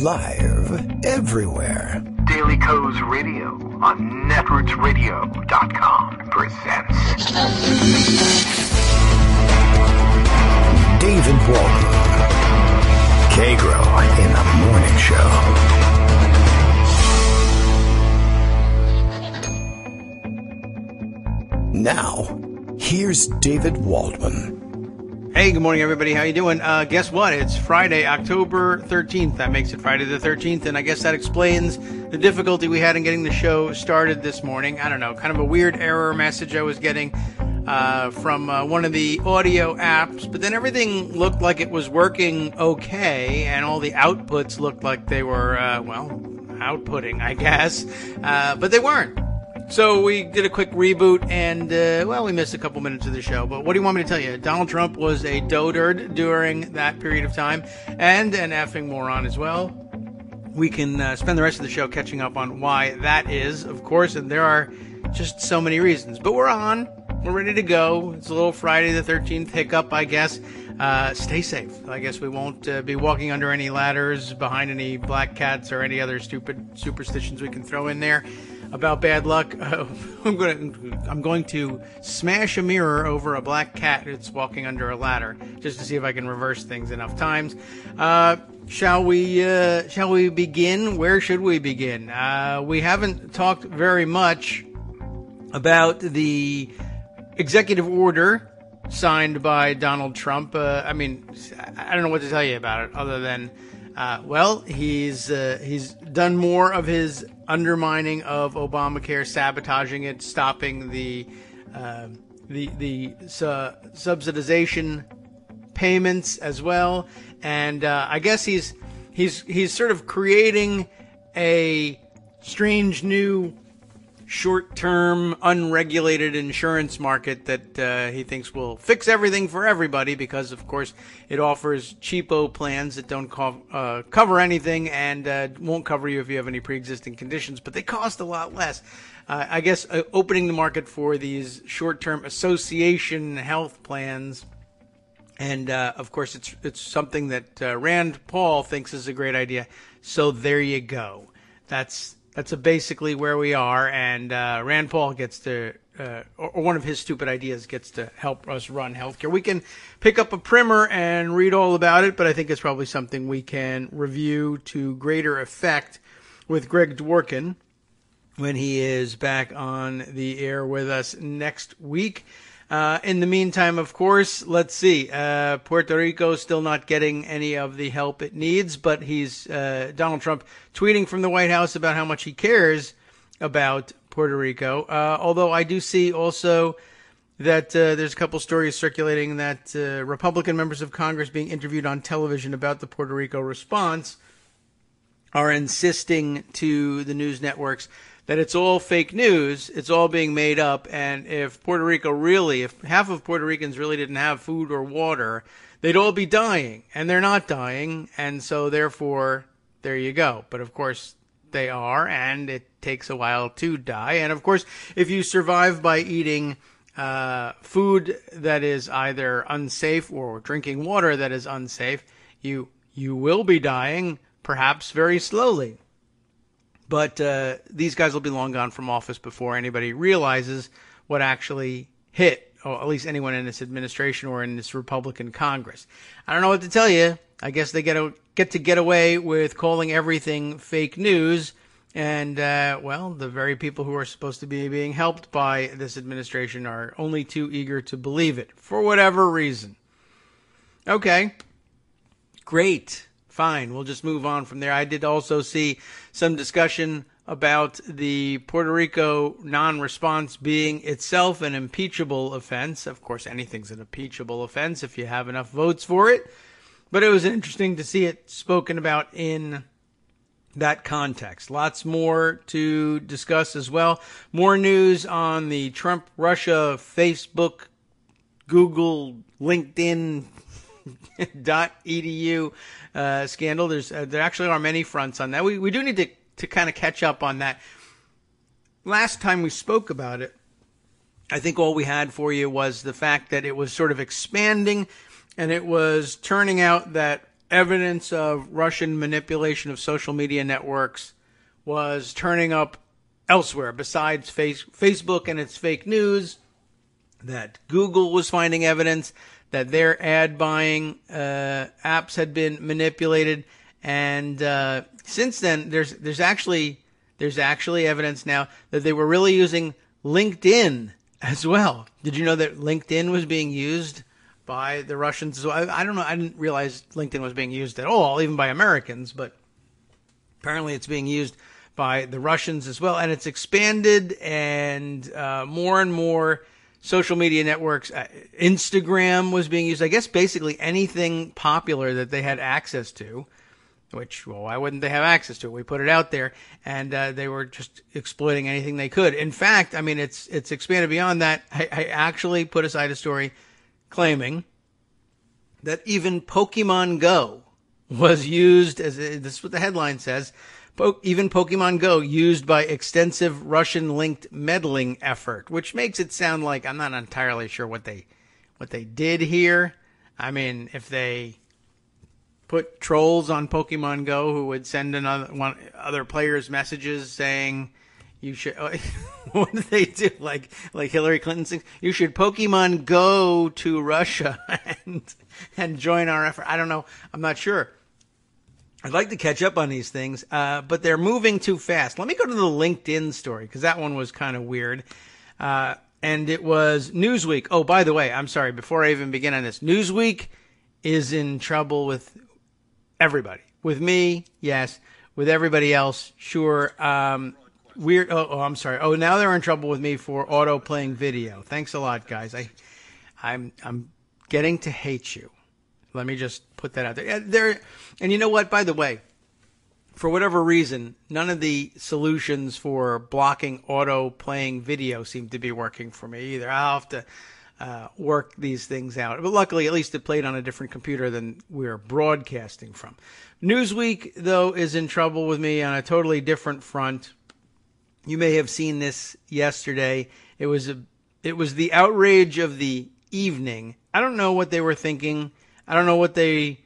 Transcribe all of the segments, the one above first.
Live everywhere. Daily Co's Radio on netrootsradio.com presents David Waldman. Kagro in the Morning Show. Now, here's David Waldman. Hey, good morning, everybody. How you doing? Guess what? It's Friday, October 13th. That makes it Friday the 13th, and I guess that explains the difficulty we had in getting the show started this morning. I don't know, kind of a weird error message I was getting from one of the audio apps, but then everything looked like it was working okay, and all the outputs looked like they were, outputting, I guess, but they weren't. So we did a quick reboot, and, we missed a couple minutes of the show. But what do you want me to tell you? Donald Trump was a dotard during that period of time, and an effing moron as well. We can spend the rest of the show catching up on why that is, of course, and there are just so many reasons. But we're on. We're ready to go. It's a little Friday the 13th hiccup, I guess. Stay safe. I guess we won't be walking under any ladders, behind any black cats, or any other stupid superstitions we can throw in there about bad luck. I'm going to smash a mirror over a black cat that's walking under a ladder, just to see if I can reverse things enough times. Shall we begin? Where should we begin? We haven't talked very much about the executive order signed by Donald Trump. I don't know what to tell you about it other than, he's done more of his undermining of Obamacare, sabotaging it, stopping the subsidization payments as well, and I guess he's sort of creating a strange new short-term, unregulated insurance market that he thinks will fix everything for everybody because, of course, it offers cheapo plans that don't cover anything and won't cover you if you have any pre-existing conditions, but they cost a lot less. I guess opening the market for these short-term association health plans, and, of course, it's something that Rand Paul thinks is a great idea. So there you go. That's basically where we are, and Rand Paul gets to, or one of his stupid ideas gets to help us run healthcare. We can pick up a primer and read all about it, but I think it's probably something we can review to greater effect with Greg Dworkin when he is back on the air with us next week. In the meantime, of course, let's see. Puerto Rico still not getting any of the help it needs, but he's Donald Trump tweeting from the White House about how much he cares about Puerto Rico. Although I do see also that there's a couple stories circulating that Republican members of Congress being interviewed on television about the Puerto Rico response are insisting to the news networks that it's all fake news, it's all being made up, and if half of Puerto Ricans really didn't have food or water, they'd all be dying, and they're not dying, and so therefore, there you go. But of course, they are, and it takes a while to die, and of course, if you survive by eating food that is either unsafe or drinking water that is unsafe, you will be dying, perhaps very slowly. But these guys will be long gone from office before anybody realizes what actually hit, or at least anyone in this administration or in this Republican Congress. I don't know what to tell you. I guess they get to get away with calling everything fake news. And, the very people who are supposed to be being helped by this administration are only too eager to believe it, for whatever reason. Okay, great. Fine, we'll just move on from there. I did also see some discussion about the Puerto Rico non-response being itself an impeachable offense. Of course, anything's an impeachable offense if you have enough votes for it. But it was interesting to see it spoken about in that context. Lots more to discuss as well. More news on the Trump, Russia, Facebook, Google, LinkedIn, .edu scandal. There actually are many fronts on that. We do need to kind of catch up on that. Last time we spoke about it, I think all we had for you was the fact that it was sort of expanding, and it was turning out that evidence of Russian manipulation of social media networks was turning up elsewhere besides Facebook and its fake news, that Google was finding evidence that their ad buying apps had been manipulated. And since then, there's actually evidence now that they were really using LinkedIn as well. Did you know that LinkedIn was being used by the Russians? So I don't know. I didn't realize LinkedIn was being used at all, even by Americans, but apparently it's being used by the Russians as well. And it's expanded, and more and more social media networks. Instagram was being used. I guess basically anything popular that they had access to, which, well, why wouldn't they have access to it? We put it out there, and they were just exploiting anything they could. In fact, I mean, it's expanded beyond that. I actually put aside a story claiming that even Pokemon Go was used as, this is what the headline says, even Pokemon Go used by extensive Russian-linked meddling effort, which makes it sound like I'm not entirely sure what they did here. I mean, if they put trolls on Pokemon Go who would send other players messages saying you should, what did they do? Like Hillary Clinton says, you should Pokemon Go to Russia and join our effort. I don't know. I'm not sure. I'd like to catch up on these things, but they're moving too fast. Let me go to the LinkedIn story, because that one was kind of weird. And it was Newsweek. Oh, by the way, I'm sorry, before I even begin on this, Newsweek is in trouble with everybody. With me, yes. With everybody else, sure. Weird. Oh, I'm sorry. Oh, now they're in trouble with me for auto-playing video. Thanks a lot, guys. I'm getting to hate you. Let me just put that out there. And you know what? By the way, for whatever reason, none of the solutions for blocking auto-playing video seem to be working for me either. I'll have to work these things out. But luckily, at least it played on a different computer than we're broadcasting from. Newsweek, though, is in trouble with me on a totally different front. You may have seen this yesterday. It was the outrage of the evening. I don't know what they were thinking. I don't know what they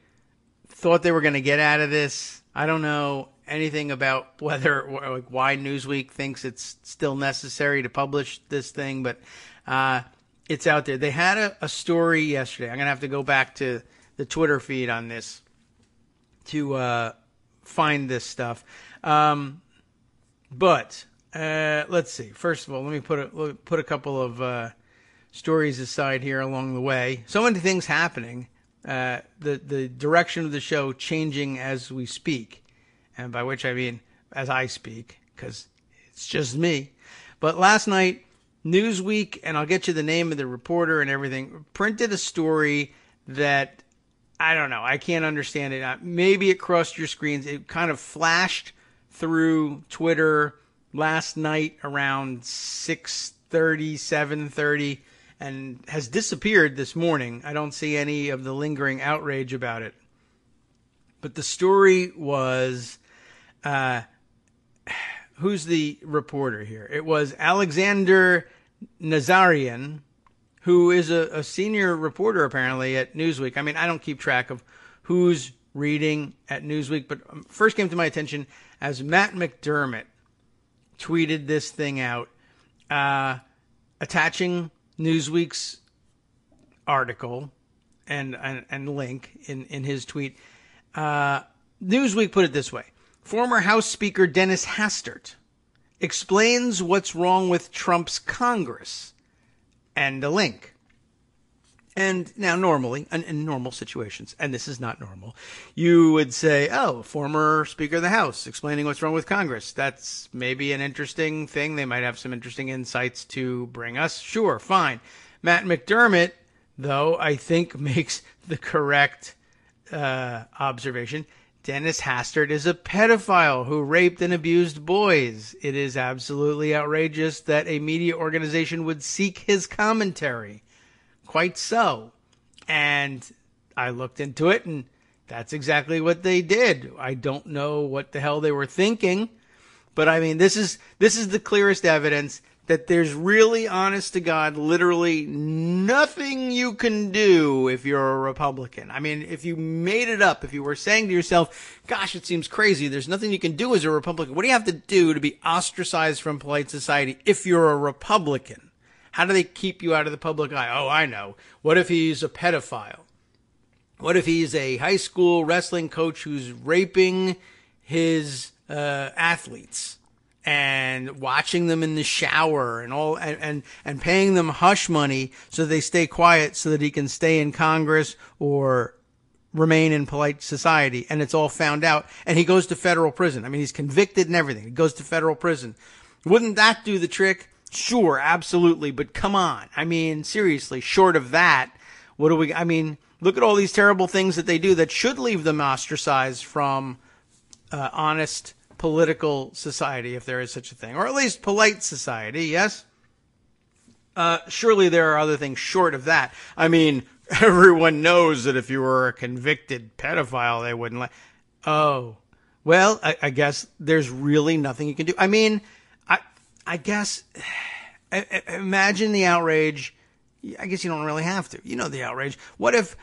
thought they were going to get out of this. I don't know anything about why Newsweek thinks it's still necessary to publish this thing, but it's out there. They had a story yesterday. I'm going to have to go back to the Twitter feed on this to find this stuff. But let's see. First of all, let me put a couple of stories aside here along the way. So many things happening. The direction of the show changing as we speak, and by which I mean as I speak, because it's just me. But last night, Newsweek, and I'll get you the name of the reporter and everything, printed a story that, I don't know, I can't understand it. Maybe it crossed your screens. It kind of flashed through Twitter last night around 6:30, 7:30, and has disappeared this morning. I don't see any of the lingering outrage about it. But the story was, who's the reporter here? It was Alexander Nazarian, who is a senior reporter apparently at Newsweek. I mean, I don't keep track of who's reading at Newsweek, but first came to my attention as Matt McDermott tweeted this thing out, attaching Newsweek's article and link in his tweet. Newsweek put it this way: former House Speaker Dennis Hastert explains what's wrong with Trump's Congress, and a link. And now normally, in normal situations, and this is not normal, you would say, oh, former Speaker of the House explaining what's wrong with Congress. That's maybe an interesting thing. They might have some interesting insights to bring us. Sure, fine. Matt McDermott, though, I think makes the correct observation. Dennis Hastert is a pedophile who raped and abused boys. It is absolutely outrageous that a media organization would seek his commentary. Quite so. And I looked into it, and that's exactly what they did. I don't know what the hell they were thinking, but I mean, this is the clearest evidence that there's really, honest to God, literally nothing you can do if you're a Republican. I mean, if you made it up, if you were saying to yourself, gosh, it seems crazy, there's nothing you can do as a Republican. What do you have to do to be ostracized from polite society if you're a Republican? How do they keep you out of the public eye? Oh, I know. What if he's a pedophile? What if he's a high school wrestling coach who's raping his athletes and watching them in the shower and all, and paying them hush money so they stay quiet so that he can stay in Congress or remain in polite society, and it's all found out, and he goes to federal prison. I mean, he's convicted and everything. He goes to federal prison. Wouldn't that do the trick? Sure, absolutely, but come on. I mean, seriously, short of that, what do we, I mean, look at all these terrible things that they do that should leave them ostracized from honest political society, if there is such a thing, or at least polite society, yes? Surely there are other things short of that. I mean, everyone knows that if you were a convicted pedophile, they wouldn't let. Oh, well, I guess there's really nothing you can do. I mean, I guess, imagine the outrage. I guess you don't really have to. You know the outrage. What if,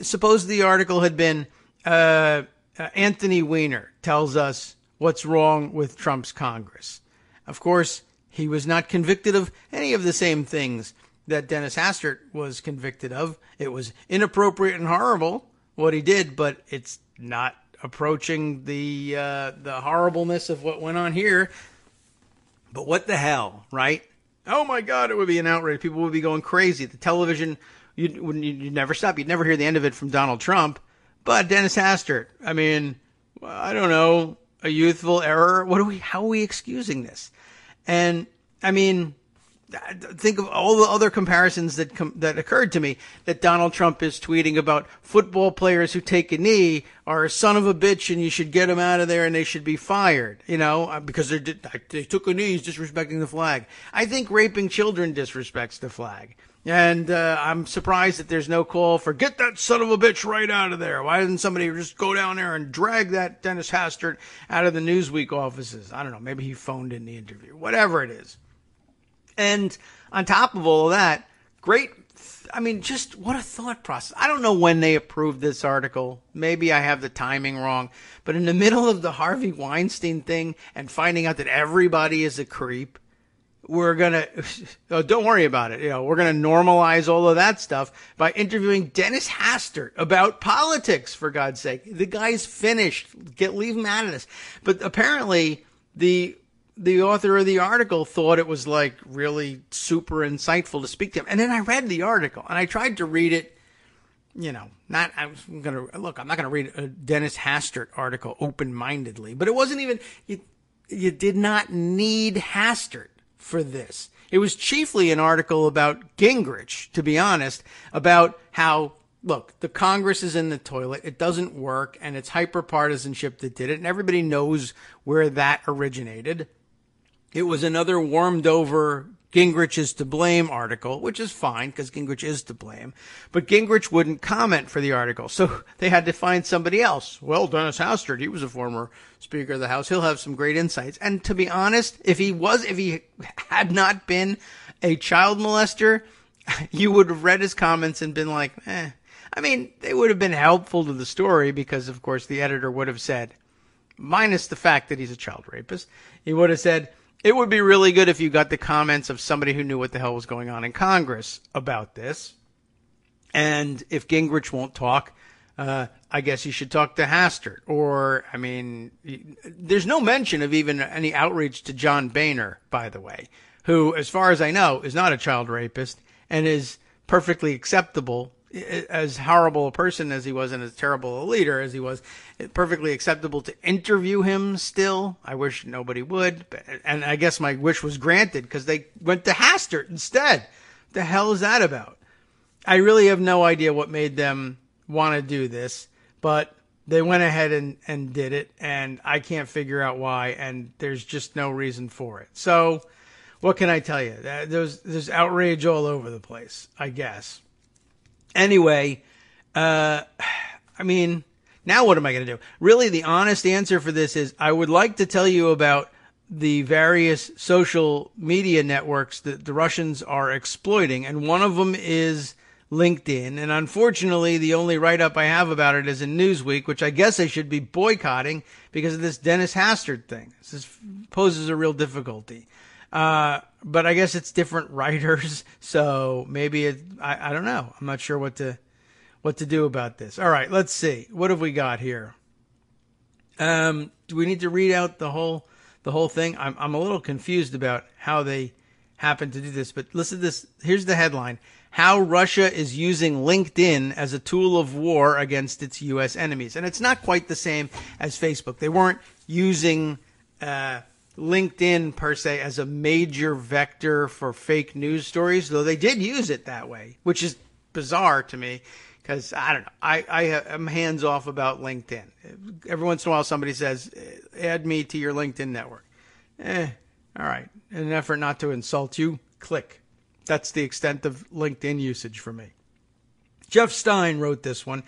suppose the article had been, Anthony Weiner tells us what's wrong with Trump's Congress. Of course, he was not convicted of any of the same things that Dennis Hastert was convicted of. It was inappropriate and horrible what he did, but it's not approaching the horribleness of what went on here. But what the hell, right? Oh my God, it would be an outrage. People would be going crazy. The television, you'd never stop. You'd never hear the end of it from Donald Trump. But Dennis Hastert, I mean, I don't know, a youthful error. How are we excusing this? And I mean, think of all the other comparisons that occurred to me, that Donald Trump is tweeting about football players who take a knee are a son of a bitch and you should get them out of there and they should be fired, you know, because they took a knee, he's disrespecting the flag. I think raping children disrespects the flag. And I'm surprised that there's no call for get that son of a bitch right out of there. Why doesn't somebody just go down there and drag that Dennis Hastert out of the Newsweek offices? I don't know. Maybe he phoned in the interview. Whatever it is. And on top of all of that, great. I mean, just what a thought process. I don't know when they approved this article. Maybe I have the timing wrong. But in the middle of the Harvey Weinstein thing and finding out that everybody is a creep, we're going to, don't worry about it. You know, we're going to normalize all of that stuff by interviewing Dennis Hastert about politics, for God's sake. The guy's finished. Leave him out of this. But apparently the author of the article thought it was like really super insightful to speak to him. And then I read the article and I tried to read it, you know, I'm not going to read a Dennis Hastert article open-mindedly, but it wasn't even, you did not need Hastert for this. It was chiefly an article about Gingrich, to be honest, about how, look, the Congress is in the toilet, it doesn't work, and it's hyper-partisanship that did it, and everybody knows where that originated. It was another warmed over Gingrich is to blame article, which is fine because Gingrich is to blame. But Gingrich wouldn't comment for the article, so they had to find somebody else. Well, Dennis Hastert, he was a former Speaker of the House. He'll have some great insights. And to be honest, if he had not been a child molester, you would have read his comments and been like, I mean, they would have been helpful to the story because, of course, the editor would have said, minus the fact that he's a child rapist, he would have said, it would be really good if you got the comments of somebody who knew what the hell was going on in Congress about this. And if Gingrich won't talk, I guess you should talk to Hastert. Or, I mean, there's no mention of even any outreach to John Boehner, by the way, who, as far as I know, is not a child rapist and is perfectly acceptable. As horrible a person as he was and as terrible a leader as he was, perfectly acceptable to interview him still. I wish nobody would. And I guess my wish was granted because they went to Hastert instead. What the hell is that about? I really have no idea what made them want to do this, but they went ahead and did it, and I can't figure out why, and there's just no reason for it. So what can I tell you? There's outrage all over the place, I guess. Anyway, I mean, now what am I going to do? Really, the honest answer for this is I would like to tell you about the various social media networks that the Russians are exploiting, and one of them is LinkedIn. And unfortunately, the only write-up I have about it is in Newsweek, which I guess I should be boycotting because of this Dennis Hastert thing. This poses a real difficulty. But I guess it's different writers, so maybe I don't know. I'm not sure what to do about this. All right, let's see. What have we got here? Do we need to read out the whole thing? I'm a little confused about how they happen to do this, but listen to this. Here's the headline: How Russia is using LinkedIn as a tool of war against its U.S. enemies. And it's not quite the same as Facebook. They weren't using LinkedIn per se as a major vector for fake news stories, though they did use it that way, which is bizarre to me because, I don't know, I am hands off about LinkedIn. Every once in a while somebody says, add me to your LinkedIn network. All right. In an effort not to insult you, click. That's the extent of LinkedIn usage for me. Jeff Stein wrote this one,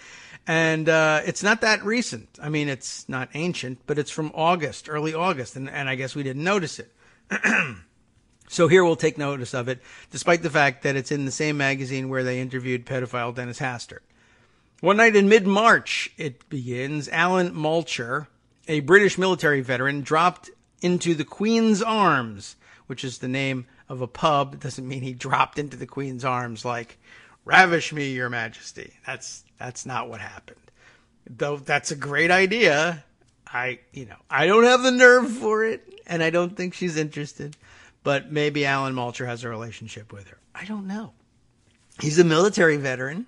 and it's not that recent. I mean, it's not ancient, but it's from August, early August, and I guess we didn't notice it. So here we'll take notice of it, despite the fact that it's in the same magazine where they interviewed pedophile Dennis Hastert. One night in mid-March, it begins, Alan Malcher, a British military veteran, dropped into the Queen's Arms, which is the name of a pub. It doesn't mean he dropped into the Queen's arms like, ravish me, your majesty. That's not what happened. Though that's a great idea. I don't have the nerve for it, and I don't think she's interested. But maybe Alan Malcher has a relationship with her. I don't know. He's a military veteran.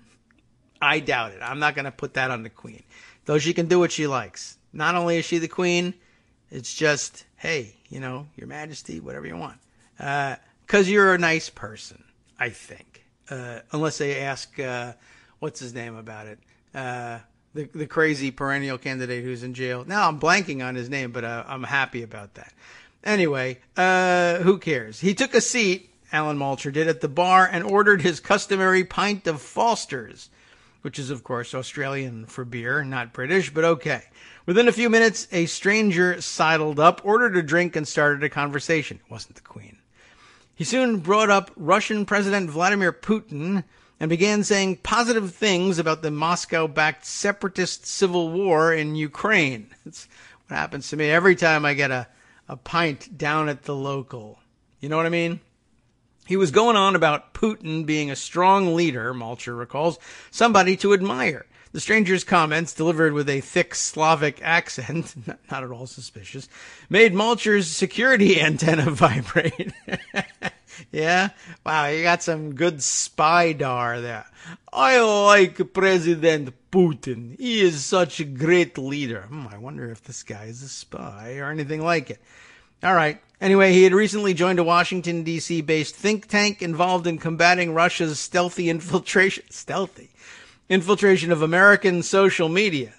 I doubt it. I'm not going to put that on the Queen. Though she can do what she likes. Not only is she the Queen, it's just, hey, your majesty, whatever you want. Because you're a nice person, I think. Unless they ask, what's his name about it? The crazy perennial candidate who's in jail. Now I'm blanking on his name, but I'm happy about that. Anyway, who cares? He took a seat, Alan Malcher did, at the bar and ordered his customary pint of Foster's, which is, of course, Australian for beer, not British, but okay. Within a few minutes, a stranger sidled up, ordered a drink, and started a conversation. It wasn't the Queen. He soon brought up Russian President Vladimir Putin and began saying positive things about the Moscow-backed separatist civil war in Ukraine. That's what happens to me every time I get a pint down at the local. You know what I mean? He was going on about Putin being a strong leader, Malcher recalls, somebody to admire. The stranger's comments, delivered with a thick Slavic accent, not at all suspicious, made Malcher's security antenna vibrate. Yeah? Wow, you got some good spy-dar there. I like President Putin. He is such a great leader. I wonder if this guy is a spy or anything like it. All right. Anyway, he had recently joined a Washington, D.C. based think tank involved in combating Russia's stealthy infiltration of American social media.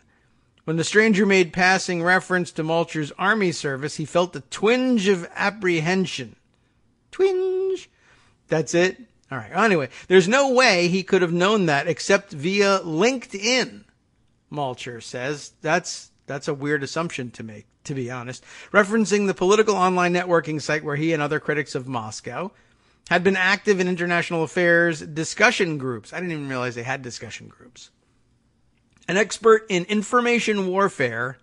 When the stranger made passing reference to Malcher's army service, he felt a twinge of apprehension. Twinge. That's it. All right. Anyway, there's no way he could have known that except via LinkedIn, Malcher says. That's a weird assumption to make, to be honest. Referencing the political online networking site where he and other critics of Moscow had been active in international affairs discussion groups. I didn't even realize they had discussion groups. An expert in information warfare,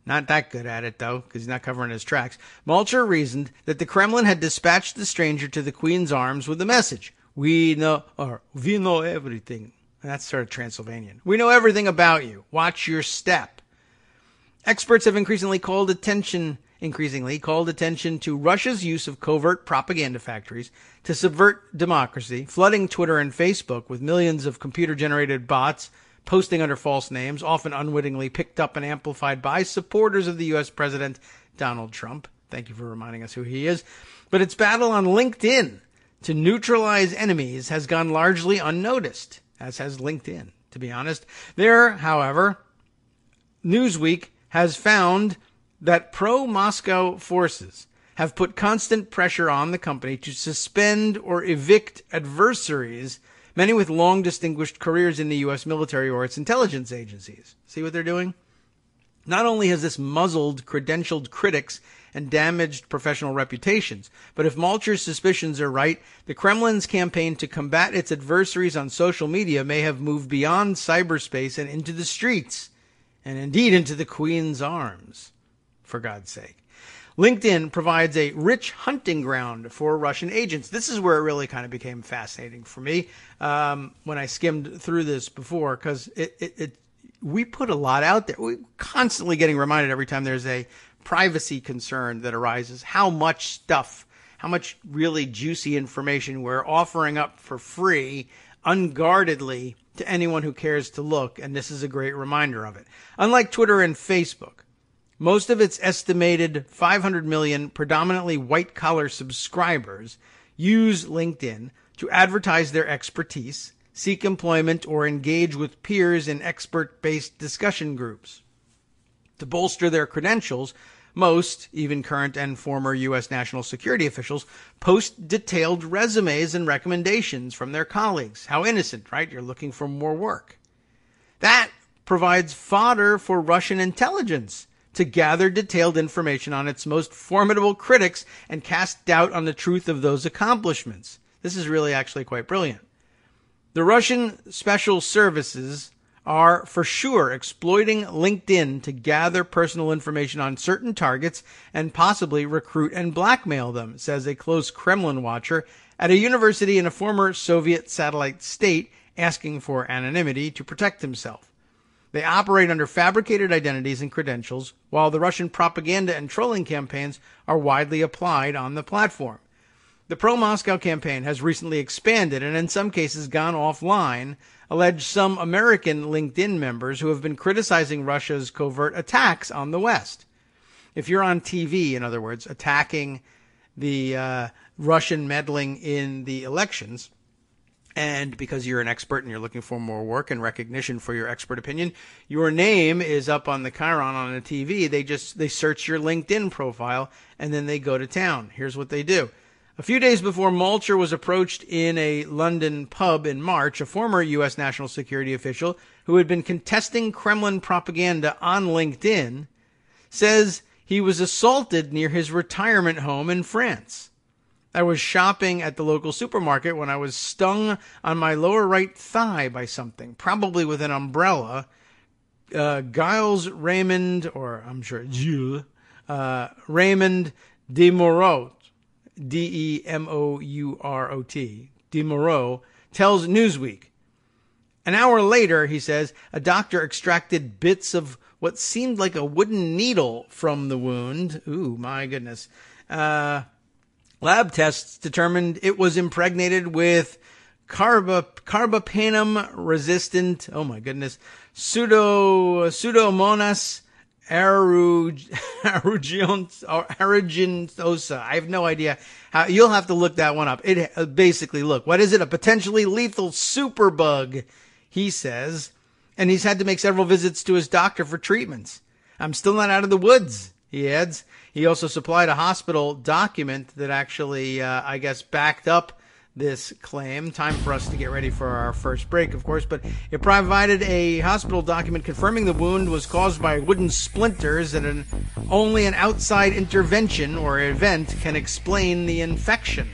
not that good at it, though, because he's not covering his tracks, Malcher reasoned that the Kremlin had dispatched the stranger to the Queen's arms with the message, we know everything. That's sort of Transylvanian. We know everything about you. Watch your step. Experts have increasingly called attention to Russia's use of covert propaganda factories to subvert democracy, flooding Twitter and Facebook with millions of computer-generated bots posting under false names, often unwittingly picked up and amplified by supporters of the U.S. President Donald Trump. Thank you for reminding us who he is. But its battle on LinkedIn to neutralize enemies has gone largely unnoticed, as has LinkedIn, to be honest. There, however, Newsweek has found that pro-Moscow forces have put constant pressure on the company to suspend or evict adversaries, many with long distinguished careers in the U.S. military or its intelligence agencies. See what they're doing? Not only has this muzzled credentialed critics and damaged professional reputations. But if Malcher's suspicions are right, the Kremlin's campaign to combat its adversaries on social media may have moved beyond cyberspace and into the streets, and indeed into the Queen's arms, for God's sake. LinkedIn provides a rich hunting ground for Russian agents. This is where it really kind of became fascinating for me when I skimmed through this before, because we put a lot out there. We're constantly getting reminded every time there's a privacy concern that arises, how much stuff, how much really juicy information we're offering up for free, unguardedly, to anyone who cares to look, and this is a great reminder of it. Unlike Twitter and Facebook, most of its estimated 500 million predominantly white-collar subscribers use LinkedIn to advertise their expertise, seek employment, or engage with peers in expert-based discussion groups. To bolster their credentials, most, even current and former U.S. national security officials, post detailed resumes and recommendations from their colleagues. How innocent, right? You're looking for more work. That provides fodder for Russian intelligence to gather detailed information on its most formidable critics and cast doubt on the truth of those accomplishments. This is really actually quite brilliant. The Russian special services are for sure exploiting LinkedIn to gather personal information on certain targets and possibly recruit and blackmail them, says a close Kremlin watcher at a university in a former Soviet satellite state asking for anonymity to protect himself. They operate under fabricated identities and credentials, while the Russian propaganda and trolling campaigns are widely applied on the platform. The pro-Moscow campaign has recently expanded and in some cases gone offline, alleged some American LinkedIn members who have been criticizing Russia's covert attacks on the West. If you're on TV, in other words, attacking the Russian meddling in the elections, and because you're an expert and you're looking for more work and recognition for your expert opinion, your name is up on the chyron on the TV. They search your LinkedIn profile and then they go to town. Here's what they do. A few days before Malcher was approached in a London pub in March, a former U.S. national security official who had been contesting Kremlin propaganda on LinkedIn says he was assaulted near his retirement home in France. I was shopping at the local supermarket when I was stung on my lower right thigh by something, probably with an umbrella. Giles Raymond, or I'm sure Jules, Raymond de Moreau, D-E-M-O-U-R-O-T, de Moreau, tells Newsweek. An hour later, he says, a doctor extracted bits of what seemed like a wooden needle from the wound. Ooh, my goodness. Lab tests determined it was impregnated with carbapenem-resistant, oh my goodness, Pseudomonas aeruginosa. I have no idea how. You'll have to look that one up. It basically, look, what is it? A potentially lethal superbug, he says. And he's had to make several visits to his doctor for treatments. I'm still not out of the woods, he adds. He also supplied a hospital document that actually, I guess, backed up this claim. Time for us to get ready for our first break, of course, but it provided a hospital document confirming the wound was caused by wooden splinters and only an outside intervention or event can explain the infection.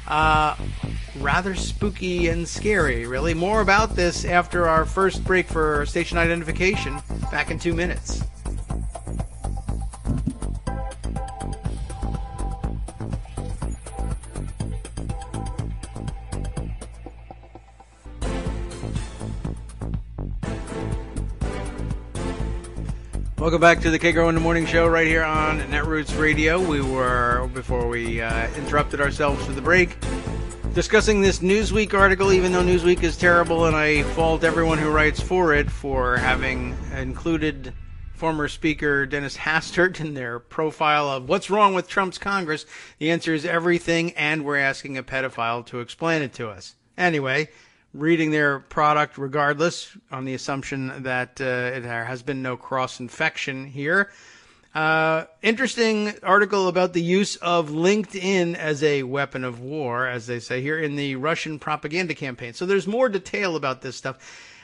Rather spooky and scary, really. More about this after our first break for station identification, back in 2 minutes. Welcome back to the Kagro in the Morning Show right here on Netroots Radio. We were, before we interrupted ourselves for the break, discussing this Newsweek article, even though Newsweek is terrible and I fault everyone who writes for it for having included former Speaker Dennis Hastert in their profile of what's wrong with Trump's Congress. The answer is everything, and we're asking a pedophile to explain it to us. Anyway, reading their product regardless on the assumption that there has been no cross-infection here. Interesting article about the use of LinkedIn as a weapon of war, as they say here, in the Russian propaganda campaign. So there's more detail about this stuff.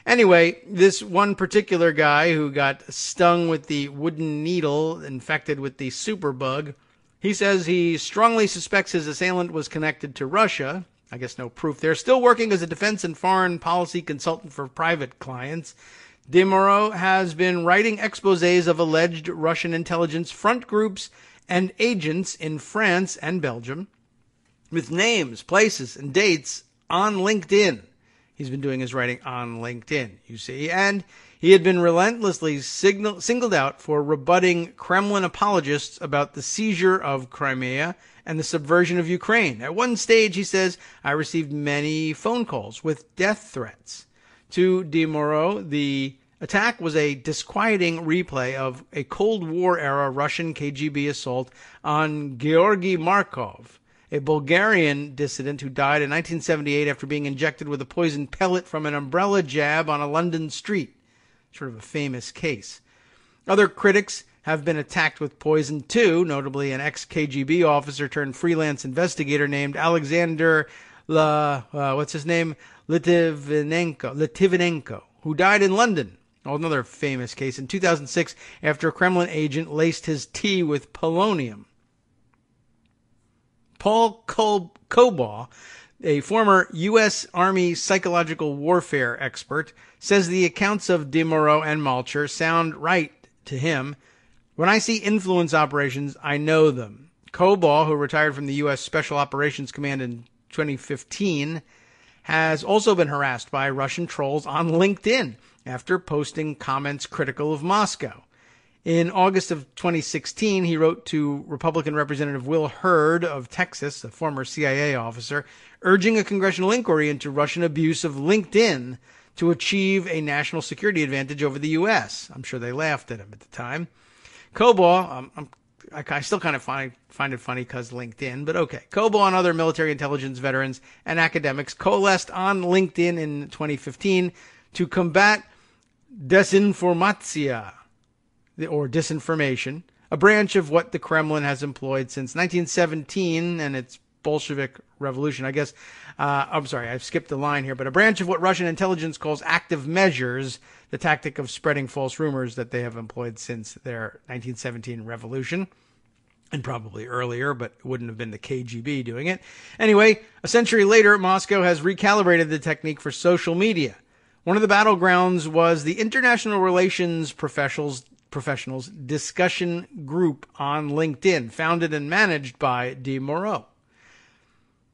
Anyway, this one particular guy who got stung with the wooden needle, infected with the superbug, He says he strongly suspects his assailant was connected to Russia. I guess no proof there. Still working as a defense and foreign policy consultant for private clients, de Moreau has been writing exposés of alleged Russian intelligence front groups and agents in France and Belgium with names, places, and dates on LinkedIn. He's been doing his writing on LinkedIn, you see, and he had been relentlessly singled out for rebutting Kremlin apologists about the seizure of Crimea and the subversion of Ukraine. At one stage, he says, I received many phone calls with death threats. To de Moreau, the attack was a disquieting replay of a Cold War-era Russian KGB assault on Georgy Markov, a Bulgarian dissident who died in 1978 after being injected with a poison pellet from an umbrella jab on a London street. Sort of a famous case. Other critics have been attacked with poison too, notably an ex-KGB officer turned freelance investigator named Alexander Litvinenko, who died in London. Another famous case in 2006 after a Kremlin agent laced his tea with polonium. Paul Kobaugh, a former U.S. Army psychological warfare expert, says the accounts of de Moreau and Malcher sound right to him. When I see influence operations, I know them. Kobaugh, who retired from the U.S. Special Operations Command in 2015, has also been harassed by Russian trolls on LinkedIn after posting comments critical of Moscow. In August of 2016, he wrote to Republican Representative Will Hurd of Texas, a former CIA officer, urging a congressional inquiry into Russian abuse of LinkedIn to achieve a national security advantage over the U.S. I'm sure they laughed at him at the time. Kobaugh, I still kind of find it funny because LinkedIn, but okay. Kobaugh and other military intelligence veterans and academics coalesced on LinkedIn in 2015 to combat desinformatia, or disinformation, a branch of what the Kremlin has employed since 1917 and its Bolshevik Revolution. I guess, I'm sorry, I've skipped the line here, but a branch of what Russian intelligence calls active measures, the tactic of spreading false rumors that they have employed since their 1917 revolution, and probably earlier, but it wouldn't have been the KGB doing it. Anyway, a century later, Moscow has recalibrated the technique for social media. One of the battlegrounds was the International Relations Professionals discussion group on LinkedIn, founded and managed by de Moreau.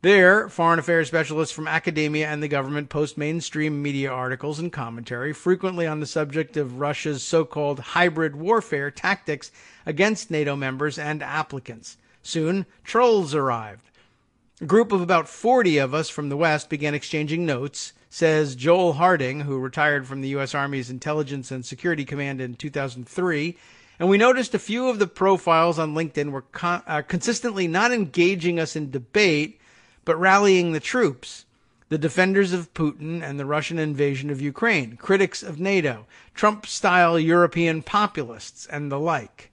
There, foreign affairs specialists from academia and the government post mainstream media articles and commentary, frequently on the subject of Russia's so-called hybrid warfare tactics against NATO members and applicants. Soon, trolls arrived. A group of about 40 of us from the West began exchanging notes, says Joel Harding, who retired from the U.S. Army's Intelligence and Security Command in 2003, and we noticed a few of the profiles on LinkedIn were consistently not engaging us in debate, but rallying the troops, the defenders of Putin and the Russian invasion of Ukraine, critics of NATO, Trump-style European populists, and the like.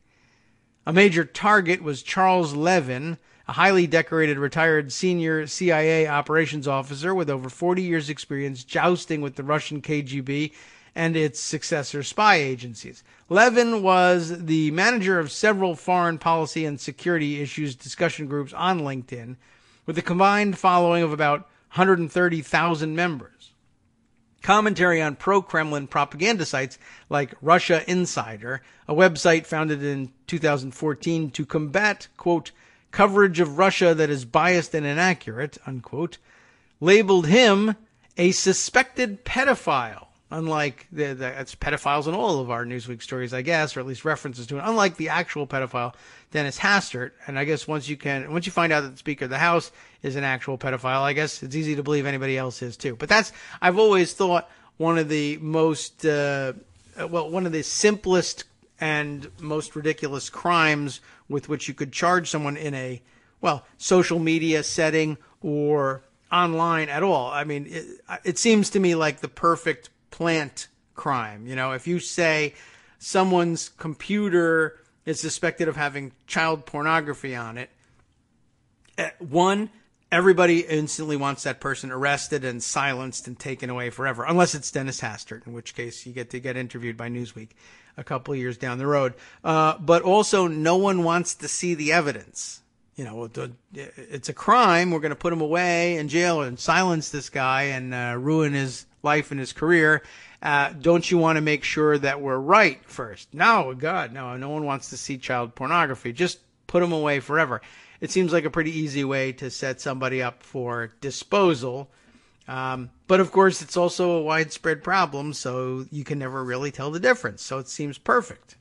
A major target was Charles Levin, a highly decorated retired senior CIA operations officer with over 40 years' experience jousting with the Russian KGB and its successor spy agencies. Levin was the manager of several foreign policy and security issues discussion groups on LinkedIn, with a combined following of about 130,000 members. Commentary on pro-Kremlin propaganda sites like Russia Insider, a website founded in 2014 to combat, quote, coverage of Russia that is biased and inaccurate, unquote, labeled him a suspected pedophile. Unlike that's pedophiles in all of our Newsweek stories, I guess, or at least references to it. Unlike the actual pedophile, Dennis Hastert, and I guess once you find out that the Speaker of the House is an actual pedophile, I guess it's easy to believe anybody else is too. But I've always thought one of the most, one of the simplest and most ridiculous crimes with which you could charge someone in a, social media setting or online at all. I mean, it seems to me like the perfect plant crime. You know, if you say someone's computer is suspected of having child pornography on it, one, everybody instantly wants that person arrested and silenced and taken away forever, unless it's Dennis Hastert, in which case you get to get interviewed by Newsweek a couple of years down the road. But also, no one wants to see the evidence. it's a crime. We're going to put him away in jail and silence this guy and ruin his life and his career. Don't you want to make sure that we're right first? No, God, no one wants to see child pornography. Just put him away forever. It seems like a pretty easy way to set somebody up for disposal. But of course, it's also a widespread problem, so you can never really tell the difference. So it seems perfect.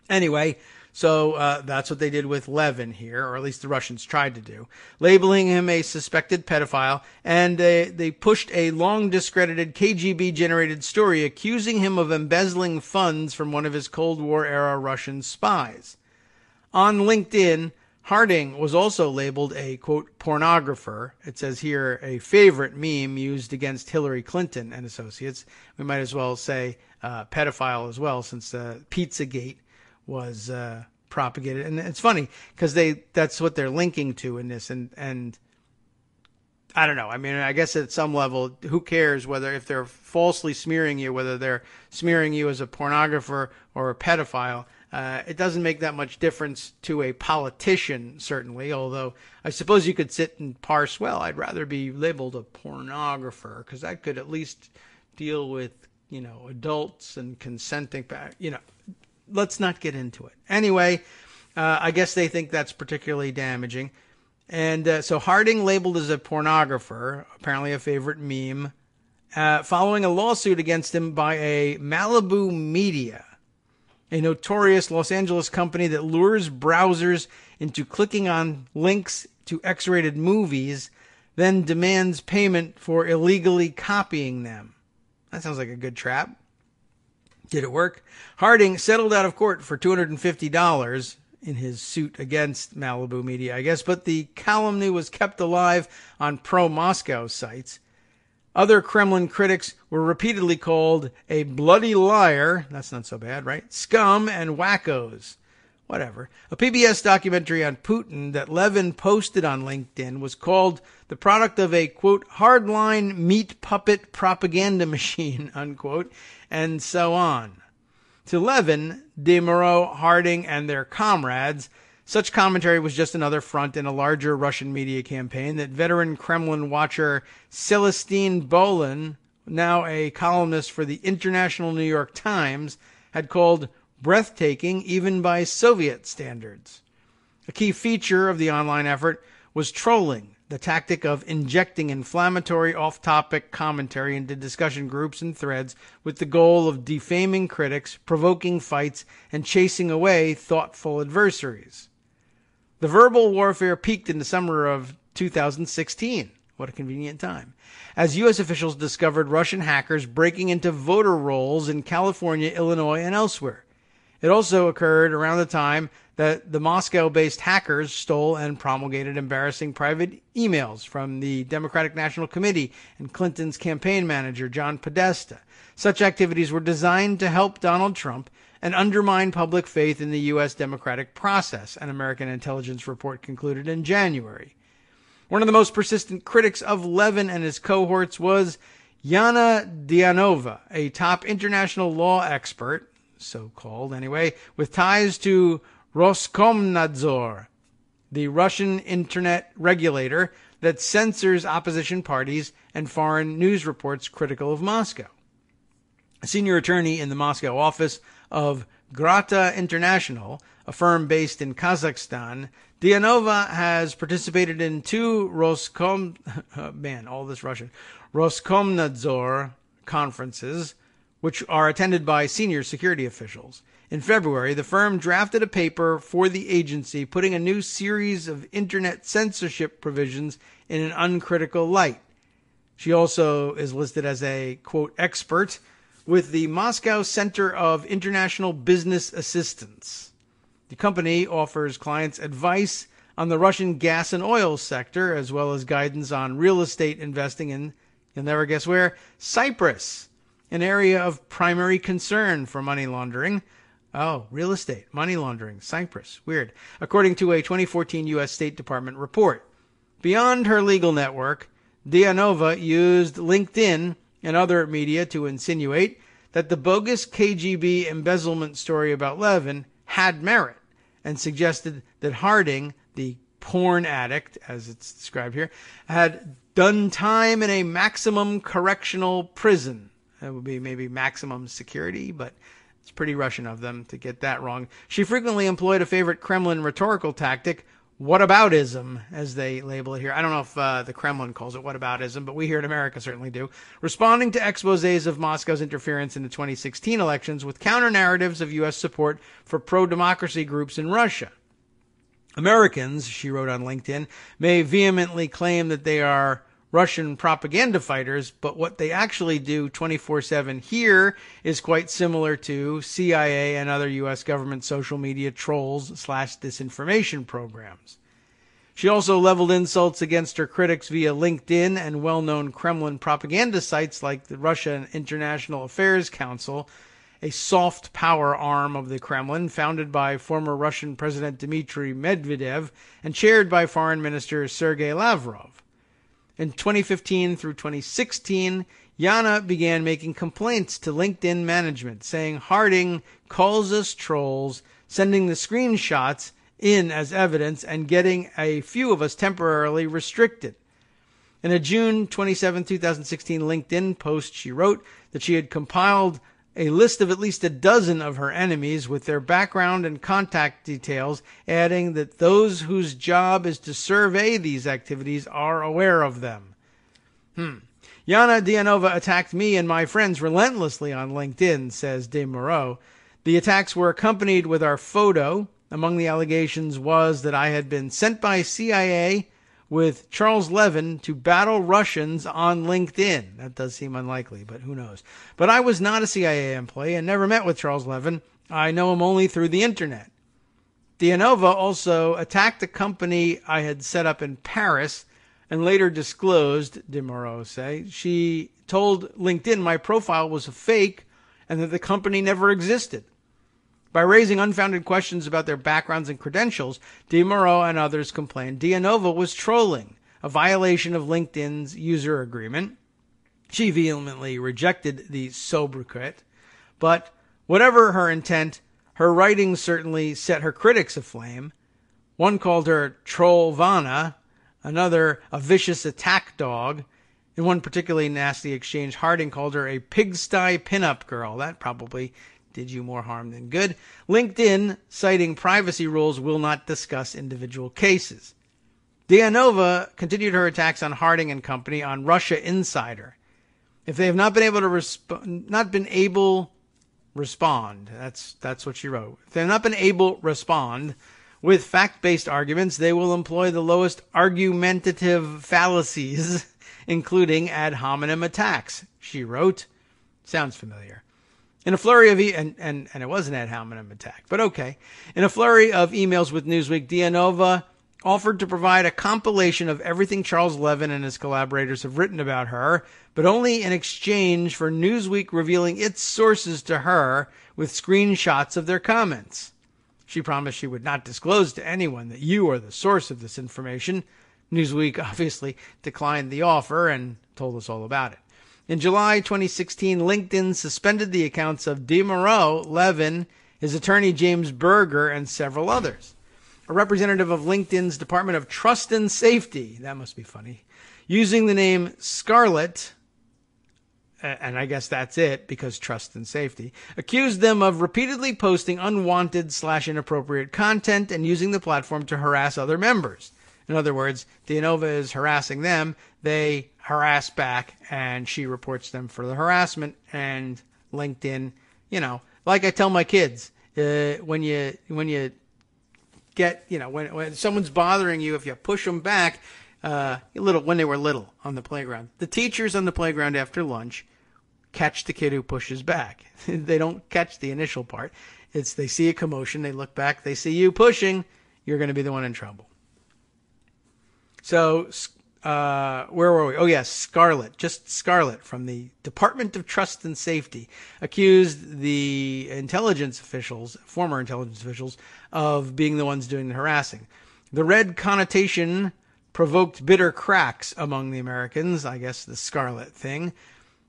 Anyway, so that's what they did with Levin here, or at least the Russians tried to do, labeling him a suspected pedophile, and they pushed a long-discredited KGB-generated story accusing him of embezzling funds from one of his Cold War-era Russian spies. On LinkedIn, Harding was also labeled a, quote, pornographer. It says here a favorite meme used against Hillary Clinton and associates. We might as well say pedophile as well, since Pizzagate was propagated. And it's funny because that's what they're linking to in this. And I don't know. I mean, I guess at some level, who cares whether if they're falsely smearing you, whether they're smearing you as a pornographer or a pedophile. It doesn't make that much difference to a politician, certainly, although I suppose you could sit and parse, well, I'd rather be labeled a pornographer because that could at least deal with, adults and consenting, let's not get into it. Anyway, I guess they think that's particularly damaging. And so Harding labeled as a pornographer, apparently a favorite meme, following a lawsuit against him by a Malibu Media, a notorious Los Angeles company that lures browsers into clicking on links to X-rated movies, then demands payment for illegally copying them. That sounds like a good trap. Did it work? Harding settled out of court for $250 in his suit against Malibu Media, I guess, but the calumny was kept alive on pro-Moscow sites. Other Kremlin critics were repeatedly called a bloody liar. That's not so bad, right? Scum and wackos. Whatever. A PBS documentary on Putin that Levin posted on LinkedIn was called the product of a, quote, hardline meat puppet propaganda machine, unquote, and so on. To Levin, de Moreau, Harding, and their comrades, such commentary was just another front in a larger Russian media campaign that veteran Kremlin watcher Celestine Bolin, now a columnist for the International New York Times, had called breathtaking even by Soviet standards. A key feature of the online effort was trolling, the tactic of injecting inflammatory off-topic commentary into discussion groups and threads with the goal of defaming critics, provoking fights, and chasing away thoughtful adversaries. The verbal warfare peaked in the summer of 2016. What a convenient time. As U.S. officials discovered Russian hackers breaking into voter rolls in California, Illinois, and elsewhere. It also occurred around the time that the Moscow-based hackers stole and promulgated embarrassing private emails from the Democratic National Committee and Clinton's campaign manager, John Podesta. Such activities were designed to help Donald Trump and undermine public faith in the U.S. democratic process, an American intelligence report concluded in January. One of the most persistent critics of Levin and his cohorts was Yana Dianova, a top international law expert, so-called anyway, with ties to Roskomnadzor, the Russian internet regulator that censors opposition parties and foreign news reports critical of Moscow. A senior attorney in the Moscow office of Grata International, a firm based in Kazakhstan, Dianova has participated in two Roskomnadzor conferences, which are attended by senior security officials. In February, the firm drafted a paper for the agency putting a new series of internet censorship provisions in an uncritical light. She also is listed as a, quote, expert with the Moscow Center of International Business Assistance. The company offers clients advice on the Russian gas and oil sector, as well as guidance on real estate investing in, you'll never guess where, Cyprus, an area of primary concern for money laundering. Oh, real estate, money laundering, Cyprus. Weird. According to a 2014 U.S. State Department report. Beyond her legal network, Dianova used LinkedIn and other media to insinuate that the bogus KGB embezzlement story about Levin had merit and suggested that Harding, the porn addict, as it's described here, had done time in a maximum correctional prison. That would be maybe maximum security, but it's pretty Russian of them to get that wrong. She frequently employed a favorite Kremlin rhetorical tactic, whataboutism, as they label it here. I don't know if the Kremlin calls it whataboutism, but we here in America certainly do. Responding to exposés of Moscow's interference in the 2016 elections with counter-narratives of U.S. support for pro-democracy groups in Russia. Americans, she wrote on LinkedIn, may vehemently claim that they are Russian propaganda fighters, but what they actually do 24/7 here is quite similar to CIA and other U.S. government social media trolls / disinformation programs. She also leveled insults against her critics via LinkedIn and well-known Kremlin propaganda sites like the Russian International Affairs Council, a soft power arm of the Kremlin founded by former Russian President Dmitry Medvedev and chaired by Foreign Minister Sergei Lavrov. In 2015 through 2016, Yana began making complaints to LinkedIn management, saying Harding calls us trolls, sending the screenshots in as evidence and getting a few of us temporarily restricted. In a June 27, 2016 LinkedIn post, she wrote that she had compiled a list of at least a dozen of her enemies with their background and contact details, adding that those whose job is to survey these activities are aware of them. Yana Dianova attacked me and my friends relentlessly on LinkedIn, says De Moreau. The attacks were accompanied with our photo. Among the allegations was that I had been sent by CIA with Charles Levin to battle Russians on LinkedIn. That does seem unlikely, but who knows. But I was not a CIA employee and never met with Charles Levin. I know him only through the internet. Dianova also attacked a company I had set up in Paris and later disclosed, De Moreau say. She told LinkedIn my profile was a fake and that the company never existed. By raising unfounded questions about their backgrounds and credentials, De Moreau and others complained Dianova was trolling, a violation of LinkedIn's user agreement. She vehemently rejected the sobriquet, but whatever her intent, her writings certainly set her critics aflame. One called her Trollvana, another a vicious attack dog. In one particularly nasty exchange, Harding called her a pigsty pinup girl. That probably did you more harm than good. LinkedIn, citing privacy rules, will not discuss individual cases. Dianova continued her attacks on Harding and company on Russia Insider. If they have not been able to respond, that's what she wrote. If they have not been able to respond with fact-based arguments, they will employ the lowest argumentative fallacies, including ad hominem attacks, she wrote. Sounds familiar. In a flurry of and it was an ad hominem attack, but okay. In a flurry of emails with Newsweek, Dianova offered to provide a compilation of everything Charles Levin and his collaborators have written about her, but only in exchange for Newsweek revealing its sources to her with screenshots of their comments. She promised she would not disclose to anyone that you are the source of this information. Newsweek obviously declined the offer and told us all about it. In July 2016, LinkedIn suspended the accounts of De Moreau, Levin, his attorney James Berger, and several others. A representative of LinkedIn's Department of Trust and Safety, that must be funny, using the name Scarlett, and I guess that's it because trust and safety, accused them of repeatedly posting unwanted / inappropriate content and using the platform to harass other members. In other words, Dianova is harassing them, they harass back, and she reports them for the harassment. And LinkedIn, like I tell my kids, when you get, when someone's bothering you, if you push them back, when they were little on the playground, the teachers on the playground after lunch catch the kid who pushes back. They don't catch the initial part. It's they see a commotion, they look back, they see you pushing, you're going to be the one in trouble. So, where were we? Oh, yes, Scarlett, just Scarlett from the Department of Trust and Safety, accused the intelligence officials, former intelligence officials, of being the ones doing the harassing. The red connotation provoked bitter cracks among the Americans, I guess the Scarlett thing.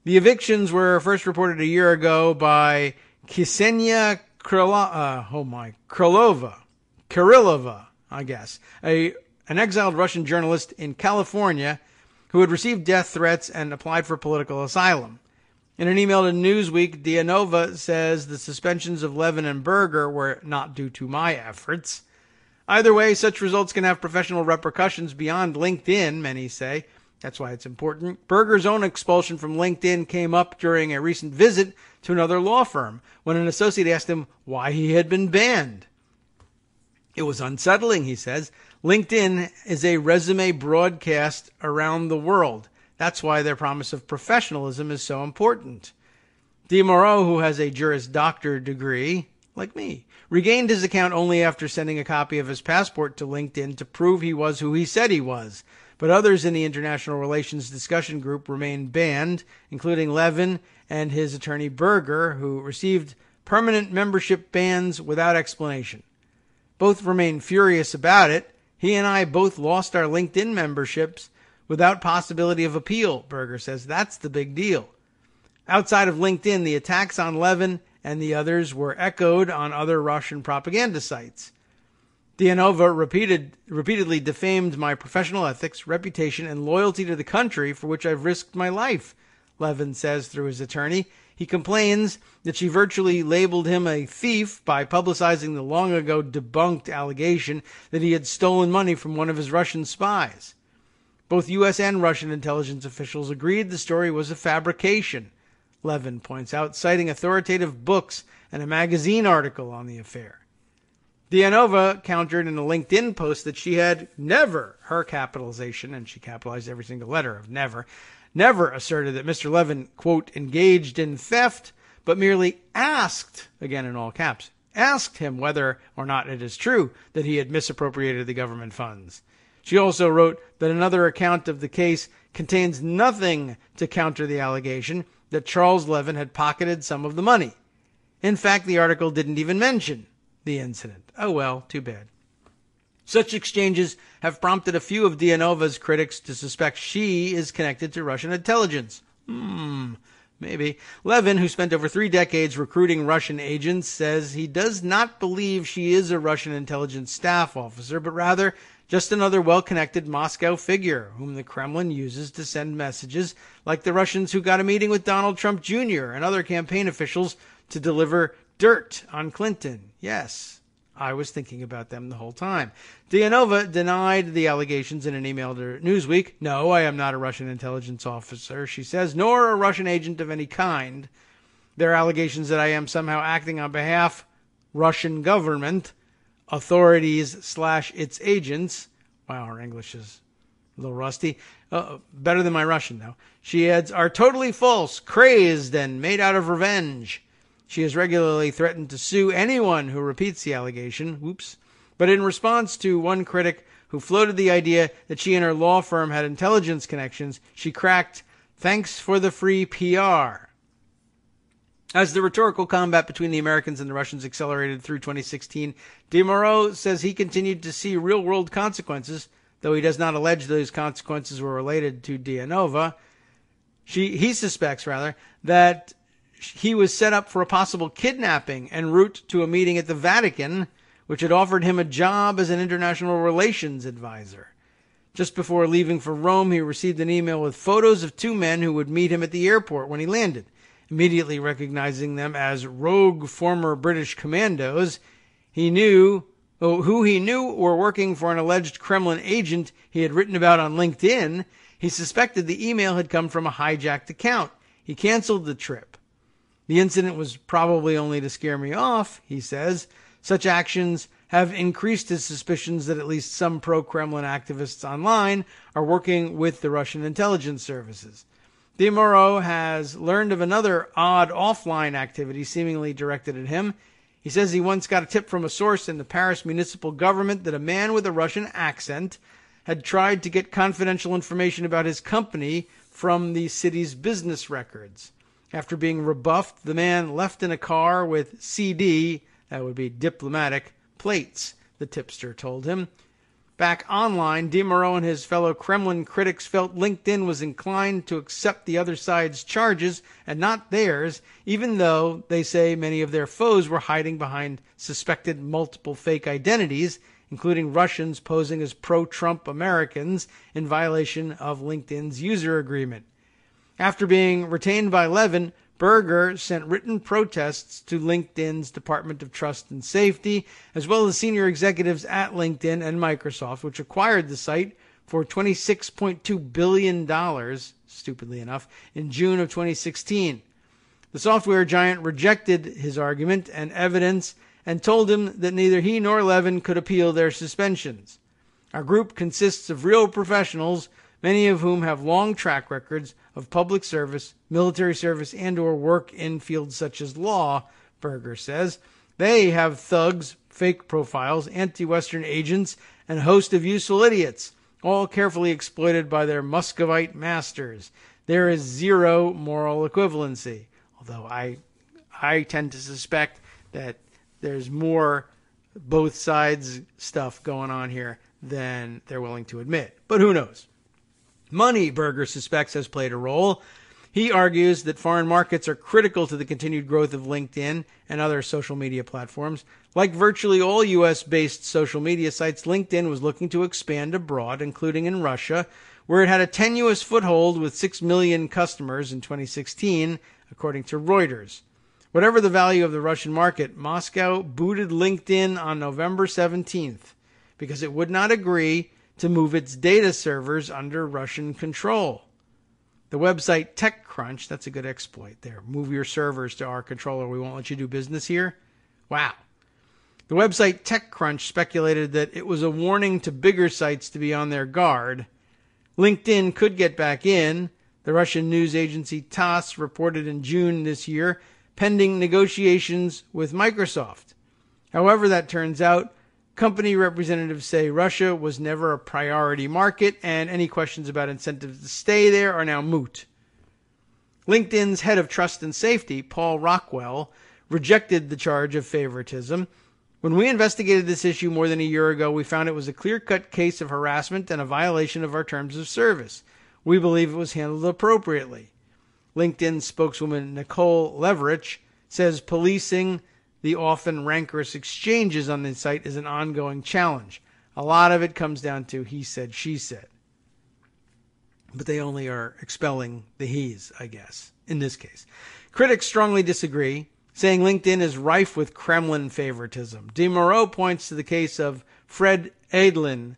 The evictions were first reported a year ago by Ksenia Krylova, I guess, an exiled Russian journalist in California who had received death threats and applied for political asylum. In an email to Newsweek, Dianova says the suspensions of Levin and Berger were not due to my efforts. Either way, such results can have professional repercussions beyond LinkedIn, many say. That's why it's important. Berger's own expulsion from LinkedIn came up during a recent visit to another law firm when an associate asked him why he had been banned. It was unsettling, he says. LinkedIn is a resume broadcast around the world. That's why their promise of professionalism is so important. De Moreau, who has a Juris Doctor degree, like me, regained his account only after sending a copy of his passport to LinkedIn to prove he was who he said he was. But others in the international relations discussion group remain banned, including Levin and his attorney Berger, who received permanent membership bans without explanation. Both remain furious about it. He and I both lost our LinkedIn memberships without possibility of appeal, Berger says. That's the big deal. Outside of LinkedIn, the attacks on Levin and the others were echoed on other Russian propaganda sites. Dianova repeatedly defamed my professional ethics, reputation, and loyalty to the country for which I've risked my life, Levin says through his attorney. He complains that she virtually labeled him a thief by publicizing the long ago debunked allegation that he had stolen money from one of his Russian spies. Both U.S. and Russian intelligence officials agreed the story was a fabrication, Levin points out, citing authoritative books and a magazine article on the affair. Dianova countered in a LinkedIn post that she had never, her capitalization, and she capitalized every single letter of never asserted that Mr. Levin, quote, engaged in theft, but merely asked, again in all caps, asked him whether or not it is true that he had misappropriated the government funds. She also wrote that another account of the case contains nothing to counter the allegation that Charles Levin had pocketed some of the money. In fact, the article didn't even mention the incident. Oh well, too bad. Such exchanges have prompted a few of Dianova's critics to suspect she is connected to Russian intelligence. Maybe. Levin, who spent over 3 decades recruiting Russian agents, says he does not believe she is a Russian intelligence staff officer, but rather just another well-connected Moscow figure whom the Kremlin uses to send messages like the Russians who got a meeting with Donald Trump Jr. and other campaign officials to deliver dirt on Clinton. Yes, I was thinking about them the whole time. Dianova denied the allegations in an email to Newsweek. No, I am not a Russian intelligence officer, she says, nor a Russian agent of any kind. There are allegations that I am somehow acting on behalf Russian government, authorities / its agents. Wow, her English is a little rusty. Better than my Russian, though. She adds, are totally false, crazed, and made out of revenge. She has regularly threatened to sue anyone who repeats the allegation. Whoops. But in response to one critic who floated the idea that she and her law firm had intelligence connections, she cracked, thanks for the free PR. As the rhetorical combat between the Americans and the Russians accelerated through 2016, de Moreau says he continued to see real-world consequences, though he does not allege those consequences were related to Dianova. He suspects, that he was set up for a possible kidnapping en route to a meeting at the Vatican, which had offered him a job as an international relations advisor. Just before leaving for Rome, he received an email with photos of 2 men who would meet him at the airport when he landed. Immediately recognizing them as rogue former British commandos, who he knew were working for an alleged Kremlin agent he had written about on LinkedIn, he suspected the email had come from a hijacked account. He canceled the trip. The incident was probably only to scare me off, he says. Such actions have increased his suspicions that at least some pro-Kremlin activists online are working with the Russian intelligence services. De Moreau has learned of another odd offline activity seemingly directed at him. He says he once got a tip from a source in the Paris municipal government that a man with a Russian accent had tried to get confidential information about his company from the city's business records. After being rebuffed, the man left in a car with CD, that would be diplomatic, plates, the tipster told him. Back online, de Moreau and his fellow Kremlin critics felt LinkedIn was inclined to accept the other side's charges and not theirs, even though they say many of their foes were hiding behind suspected multiple fake identities including Russians posing as pro-Trump Americans in violation of LinkedIn's user agreement. After being retained by Levin, Berger sent written protests to LinkedIn's Department of Trust and Safety, as well as senior executives at LinkedIn and Microsoft, which acquired the site for $26.2 billion, stupidly enough, in June of 2016. The software giant rejected his argument and evidence and told him that neither he nor Levin could appeal their suspensions. Our group consists of real professionals, many of whom have long track records of public service, military service, and or work in fields such as law, Berger says. They have thugs, fake profiles, anti-Western agents, and a host of useful idiots, all carefully exploited by their Muscovite masters. There is zero moral equivalency, although I tend to suspect that there's more both sides stuff going on here than they're willing to admit. But who knows? Money, Berger suspects, has played a role. He argues that foreign markets are critical to the continued growth of LinkedIn and other social media platforms. Like virtually all U.S.-based social media sites, LinkedIn was looking to expand abroad, including in Russia, where it had a tenuous foothold with 6 million customers in 2016, according to Reuters. Whatever the value of the Russian market, Moscow booted LinkedIn on November 17th because it would not agree to move its data servers under Russian control. The website TechCrunch, that's a good exploit there. Move your servers to our control or we won't let you do business here. Wow. The website TechCrunch speculated that it was a warning to bigger sites to be on their guard. LinkedIn could get back in. The Russian news agency TASS reported in June this year, pending negotiations with Microsoft. However that turns out, company representatives say Russia was never a priority market, and any questions about incentives to stay there are now moot. LinkedIn's head of trust and safety, Paul Rockwell, rejected the charge of favoritism. When we investigated this issue more than a year ago, we found it was a clear-cut case of harassment and a violation of our terms of service. We believe it was handled appropriately. LinkedIn spokeswoman Nicole Leverich says policing the often rancorous exchanges on the site is an ongoing challenge. A lot of it comes down to he said, she said. But they only are expelling the he's, I guess, in this case. Critics strongly disagree, saying LinkedIn is rife with Kremlin favoritism. De Moreau points to the case of Fred Eidlin,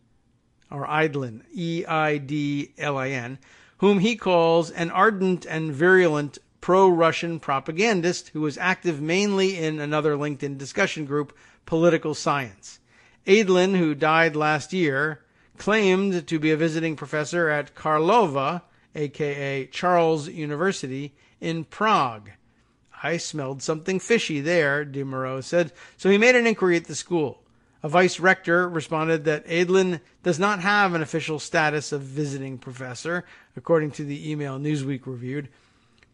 E-I-D-L-I-N, whom he calls an ardent and virulent pro-Russian propagandist who was active mainly in another LinkedIn discussion group, Political Science. Eidlin, who died last year, claimed to be a visiting professor at Karlova, a.k.a. Charles University, in Prague. I smelled something fishy there, de Moreau said, so he made an inquiry at the school. A vice rector responded that Eidlin does not have an official status of visiting professor, according to the email Newsweek reviewed.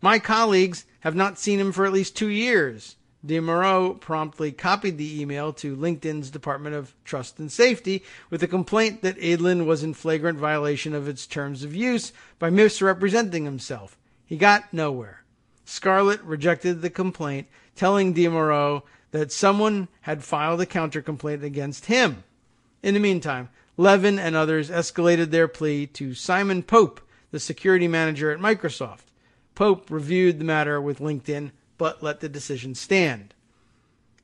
My colleagues have not seen him for at least 2 years. De Moreau promptly copied the email to LinkedIn's Department of Trust and Safety with a complaint that Eidlin was in flagrant violation of its terms of use by misrepresenting himself. He got nowhere. Scarlett rejected the complaint, telling de Moreau that someone had filed a counter-complaint against him. In the meantime, Levin and others escalated their plea to Simon Pope, the security manager at Microsoft. Pope reviewed the matter with LinkedIn, but let the decision stand.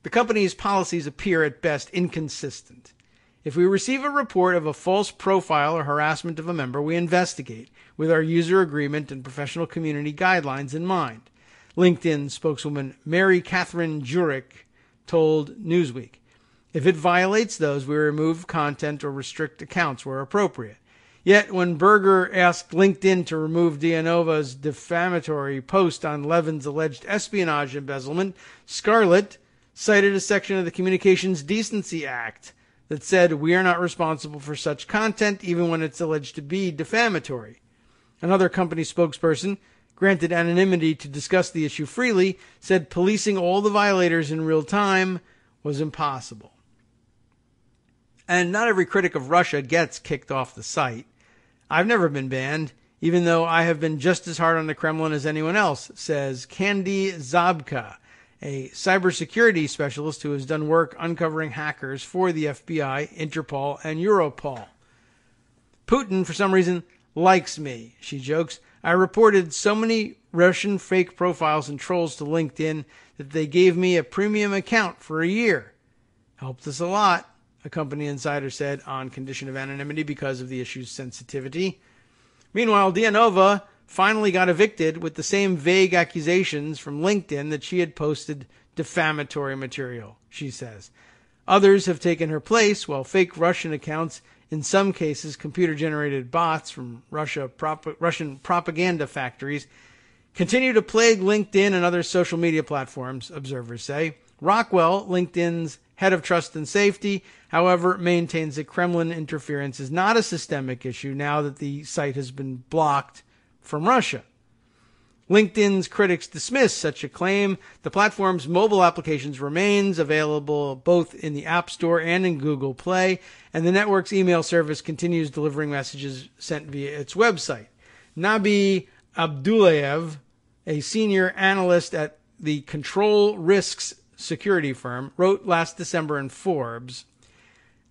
The company's policies appear at best inconsistent. If we receive a report of a false profile or harassment of a member, we investigate with our user agreement and professional community guidelines in mind. LinkedIn spokeswoman Mary Catherine Jurek told Newsweek, if it violates those, we remove content or restrict accounts where appropriate. Yet when Berger asked LinkedIn to remove Dianova's defamatory post on Levin's alleged espionage embezzlement, Scarlett cited a section of the Communications Decency Act that said we are not responsible for such content even when it's alleged to be defamatory. Another company spokesperson, granted anonymity to discuss the issue freely, said policing all the violators in real time was impossible. And not every critic of Russia gets kicked off the site. I've never been banned, even though I have been just as hard on the Kremlin as anyone else, says Candy Zabka, a cybersecurity specialist who has done work uncovering hackers for the FBI, Interpol, and Europol. Putin, for some reason, likes me, she jokes. I reported so many Russian fake profiles and trolls to LinkedIn that they gave me a premium account for a year. Helped us a lot, a company insider said, on condition of anonymity because of the issue's sensitivity. Meanwhile, Dianova finally got evicted with the same vague accusations from LinkedIn that she had posted defamatory material, she says. Others have taken her place, while fake Russian accounts, in some cases computer-generated bots from Russian propaganda factories, continue to plague LinkedIn and other social media platforms, observers say. Rockwell, LinkedIn's head of trust and safety, however, maintains that Kremlin interference is not a systemic issue now that the site has been blocked from Russia. LinkedIn's critics dismiss such a claim. The platform's mobile applications remains available both in the App Store and in Google Play, and the network's email service continues delivering messages sent via its website. Nabi Abdullayev, a senior analyst at the Control Risks security firm, wrote last December in Forbes.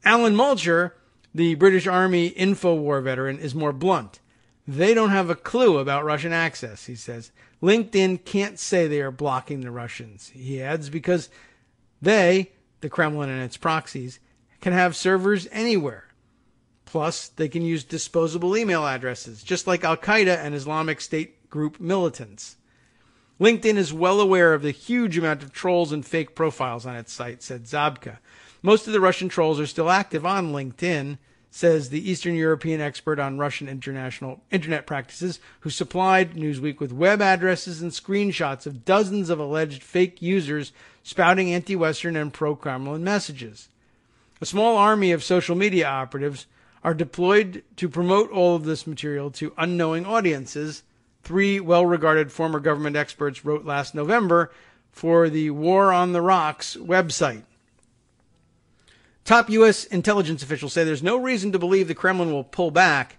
Alan Mulcher, the British Army Infowar veteran, is more blunt. They don't have a clue about Russian access, he says. LinkedIn can't say they are blocking the Russians, he adds, because they, the Kremlin and its proxies, can have servers anywhere. Plus, they can use disposable email addresses, just like Al-Qaeda and Islamic State group militants. LinkedIn is well aware of the huge amount of trolls and fake profiles on its site, said Zabka. Most of the Russian trolls are still active on LinkedIn, says the Eastern European expert on Russian international internet practices, who supplied Newsweek with web addresses and screenshots of dozens of alleged fake users spouting anti-Western and pro-Kremlin messages. A small army of social media operatives are deployed to promote all of this material to unknowing audiences, 3 well-regarded former government experts wrote last November for the War on the Rocks website. Top U.S. intelligence officials say there's no reason to believe the Kremlin will pull back.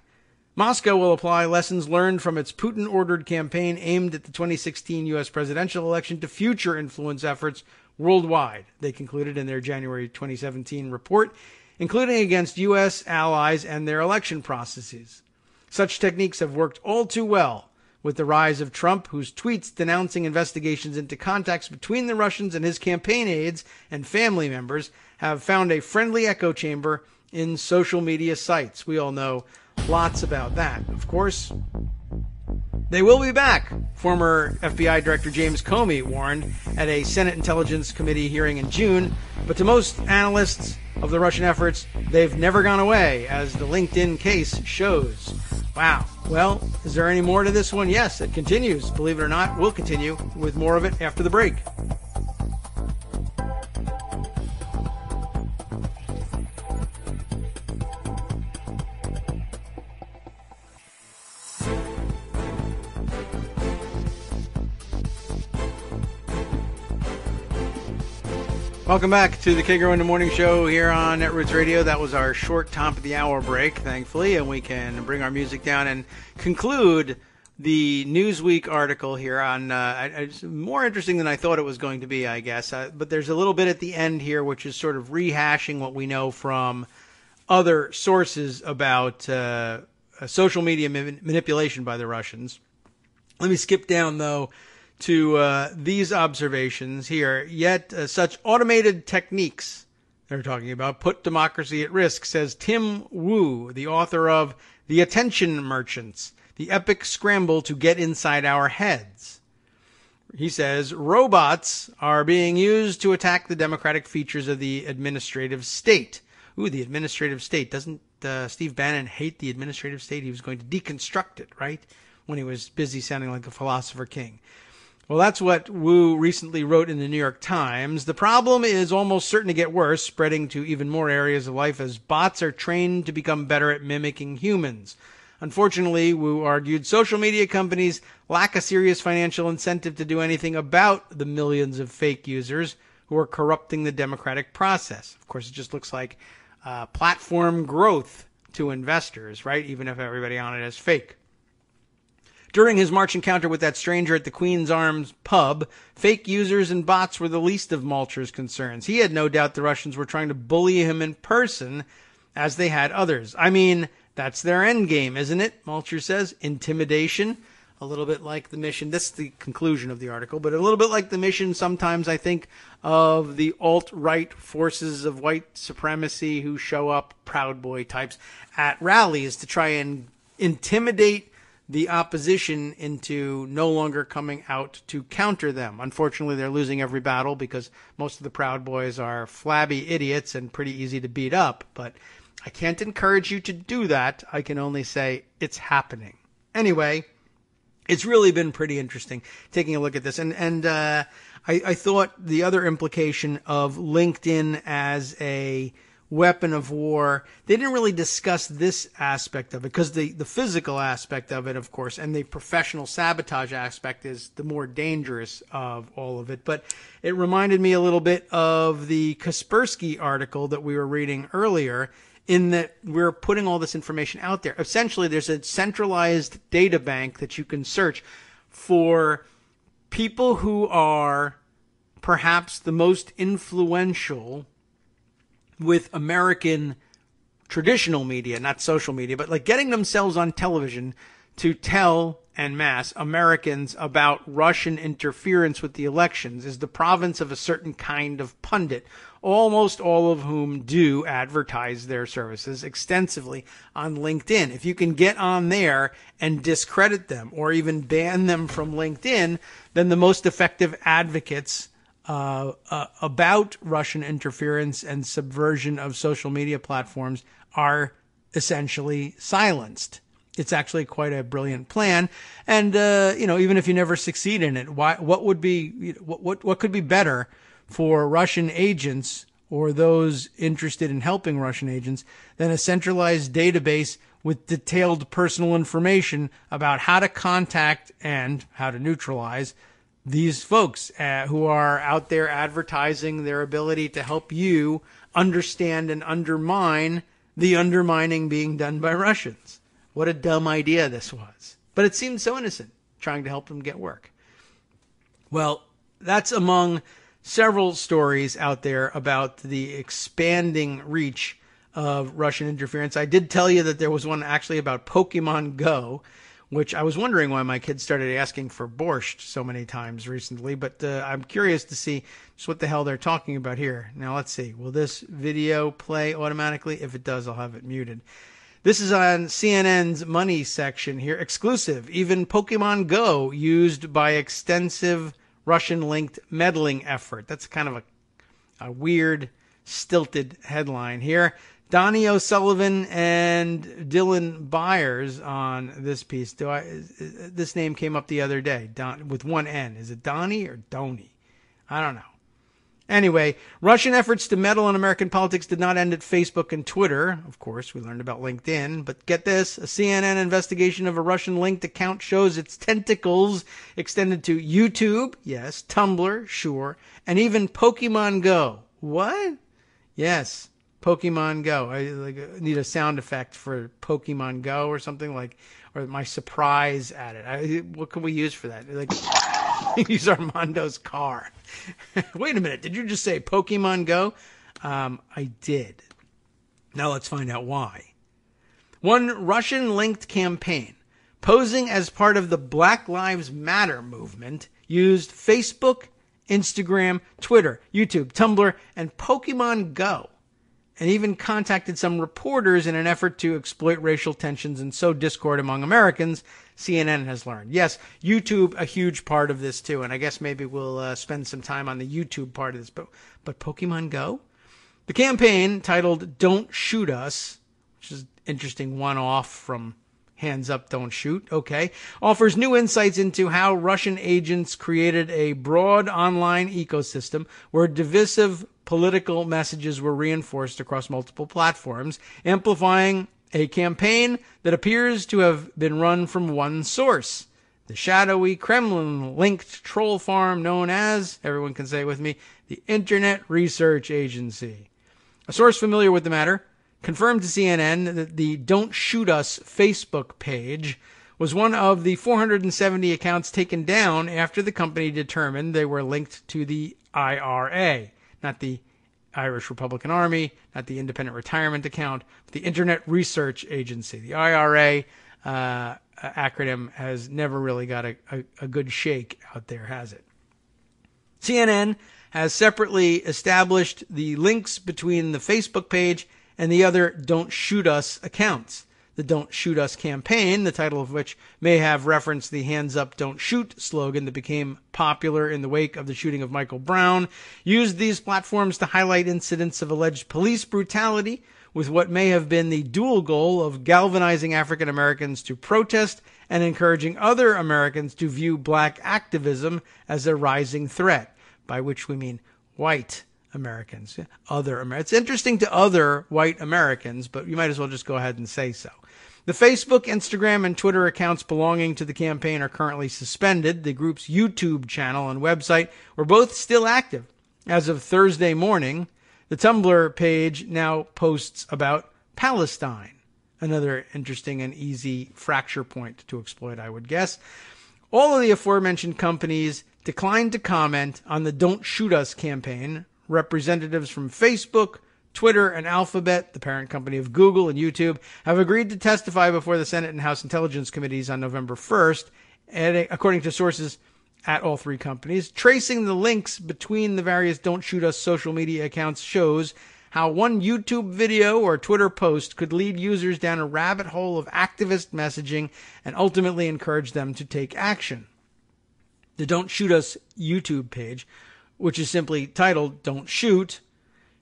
Moscow will apply lessons learned from its Putin-ordered campaign aimed at the 2016 U.S. presidential election to future influence efforts worldwide, they concluded in their January 2017 report, including against U.S. allies and their election processes. Such techniques have worked all too well with the rise of Trump, whose tweets denouncing investigations into contacts between the Russians and his campaign aides and family members have found a friendly echo chamber in social media sites. We all know lots about that, of course. They will be back, former FBI Director James Comey warned at a Senate Intelligence Committee hearing in June. But to most analysts of the Russian efforts, they've never gone away, as the LinkedIn case shows. Wow. Well, is there any more to this one? Yes, it continues. Believe it or not, we'll continue with more of it after the break. Welcome back to the Kagro in the Morning Show here on Netroots Radio. That was our short top of the hour break, thankfully, and we can bring our music down and conclude the Newsweek article here on it's more interesting than I thought it was going to be, I guess. But there's a little bit at the end here which is sort of rehashing what we know from other sources about social media manipulation by the Russians. Let me skip down, though, to these observations here. Yet such automated techniques they're talking about put democracy at risk, says Tim Wu, the author of The Attention Merchants, the epic scramble to get inside our heads. He says robots are being used to attack the democratic features of the administrative state. Ooh, the administrative state. Doesn't Steve Bannon hate the administrative state? He was going to deconstruct it, right? When he was busy sounding like a philosopher king. Well, that's what Wu recently wrote in the New York Times. The problem is almost certain to get worse, spreading to even more areas of life as bots are trained to become better at mimicking humans. Unfortunately, Wu argued, social media companies lack a serious financial incentive to do anything about the millions of fake users who are corrupting the democratic process. Of course, it just looks like platform growth to investors, right? Even if everybody on it is fake. During his March encounter with that stranger at the Queen's Arms pub, fake users and bots were the least of Malcher's concerns. He had no doubt the Russians were trying to bully him in person, as they had others. I mean, that's their end game, isn't it? Malcher says. Intimidation. A little bit like the mission. That's the conclusion of the article, but a little bit like the mission sometimes, I think, of the alt-right forces of white supremacy who show up, Proud Boy types, at rallies to try and intimidate the opposition into no longer coming out to counter them. Unfortunately, they're losing every battle because most of the Proud Boys are flabby idiots and pretty easy to beat up. But I can't encourage you to do that. I can only say it's happening. Anyway, it's really been pretty interesting taking a look at this. And I thought the other implication of LinkedIn as a weapon of war, they didn't really discuss this aspect of it because the physical aspect of it, of course, and the professional sabotage aspect is the more dangerous of all of it. But it reminded me a little bit of the Kaspersky article that we were reading earlier, in that we're putting all this information out there. Essentially, there's a centralized data bank that you can search for people who are perhaps the most influential with American traditional media, not social media, but like getting themselves on television to tell en masse Americans about Russian interference with the elections is the province of a certain kind of pundit, almost all of whom do advertise their services extensively on LinkedIn. If you can get on there and discredit them or even ban them from LinkedIn, then the most effective advocates about Russian interference and subversion of social media platforms are essentially silenced. It's actually quite a brilliant plan. And, even if you never succeed in it, what could be better for Russian agents or those interested in helping Russian agents than a centralized database with detailed personal information about how to contact and how to neutralize these folks who are out there advertising their ability to help you understand and undermine the undermining being done by Russians. What a dumb idea this was. But it seemed so innocent, trying to help them get work. Well, that's among several stories out there about the expanding reach of Russian interference. I did tell you that there was one actually about Pokemon Go, which I was wondering why my kids started asking for borscht so many times recently, but I'm curious to see just what the hell they're talking about here. Now, let's see. Will this video play automatically? If it does, I'll have it muted. This is on CNN's money section here. Exclusive. Even Pokemon Go used by extensive Russian-linked meddling effort. That's kind of a weird, stilted headline here. Donnie O'Sullivan and Dylan Byers on this piece. This name came up the other day, with one N. Is it Donnie or Donnie? I don't know. Anyway, Russian efforts to meddle in American politics did not end at Facebook and Twitter. Of course, we learned about LinkedIn. But get this, a CNN investigation of a Russian-linked account shows its tentacles extended to YouTube, yes, Tumblr, sure, and even Pokemon Go. What? Yes, Pokemon Go. I need a sound effect for Pokemon Go or something or my surprise at it. What can we use for that? Use Armando's car. Wait a minute. Did you just say Pokemon Go? I did. Now let's find out why. One Russian-linked campaign posing as part of the Black Lives Matter movement used Facebook, Instagram, Twitter, YouTube, Tumblr, and Pokemon Go, and even contacted some reporters in an effort to exploit racial tensions and sow discord among Americans, CNN has learned. Yes, YouTube, a huge part of this too, and I guess maybe we'll spend some time on the YouTube part of this, but Pokemon Go? The campaign, titled Don't Shoot Us, which is an interesting one-off from Hands Up, Don't Shoot, okay, offers new insights into how Russian agents created a broad online ecosystem where divisive political messages were reinforced across multiple platforms, amplifying a campaign that appears to have been run from one source, the shadowy Kremlin-linked troll farm known as, everyone can say it with me, the Internet Research Agency. A source familiar with the matter confirmed to CNN that the Don't Shoot Us Facebook page was one of the 470 accounts taken down after the company determined they were linked to the IRA, not the Irish Republican Army, not the Independent Retirement Account, but the Internet Research Agency. The IRA acronym has never really got a good shake out there, has it? CNN has separately established the links between the Facebook page and the other Don't Shoot Us accounts. The Don't Shoot Us campaign, the title of which may have referenced the Hands Up, Don't Shoot slogan that became popular in the wake of the shooting of Michael Brown, used these platforms to highlight incidents of alleged police brutality with what may have been the dual goal of galvanizing African Americans to protest and encouraging other Americans to view black activism as a rising threat, by which we mean white Americans. It's interesting to other white Americans, but you might as well just go ahead and say so. The Facebook, Instagram, and Twitter accounts belonging to the campaign are currently suspended. The group's YouTube channel and website were both still active. As of Thursday morning, the Tumblr page now posts about Palestine. Another interesting and easy fracture point to exploit, I would guess. All of the aforementioned companies declined to comment on the Don't Shoot Us campaign. Representatives from Facebook, Twitter, and Alphabet, the parent company of Google and YouTube, have agreed to testify before the Senate and House Intelligence Committees on November 1st, according to sources at all three companies. Tracing the links between the various Don't Shoot Us social media accounts shows how one YouTube video or Twitter post could lead users down a rabbit hole of activist messaging and ultimately encourage them to take action. The Don't Shoot Us YouTube page, which is simply titled Don't Shoot,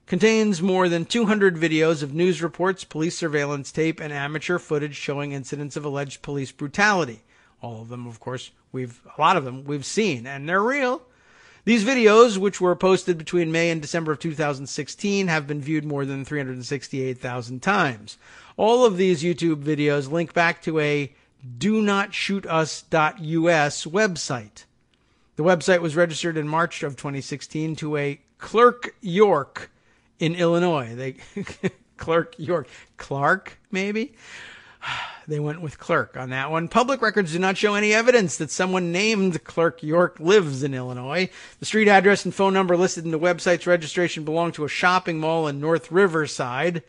contains more than 200 videos of news reports, police surveillance tape, and amateur footage showing incidents of alleged police brutality. All of them, of course, a lot of them we've seen, and they're real. These videos, which were posted between May and December of 2016, have been viewed more than 368,000 times. All of these YouTube videos link back to a DoNotShootUs.us website. The website was registered in March of 2016 to a Clerk York in Illinois. Clerk York. Clark, maybe? They went with Clerk on that one. Public records do not show any evidence that someone named Clerk York lives in Illinois. The street address and phone number listed in the website's registration belong to a shopping mall in North Riverside.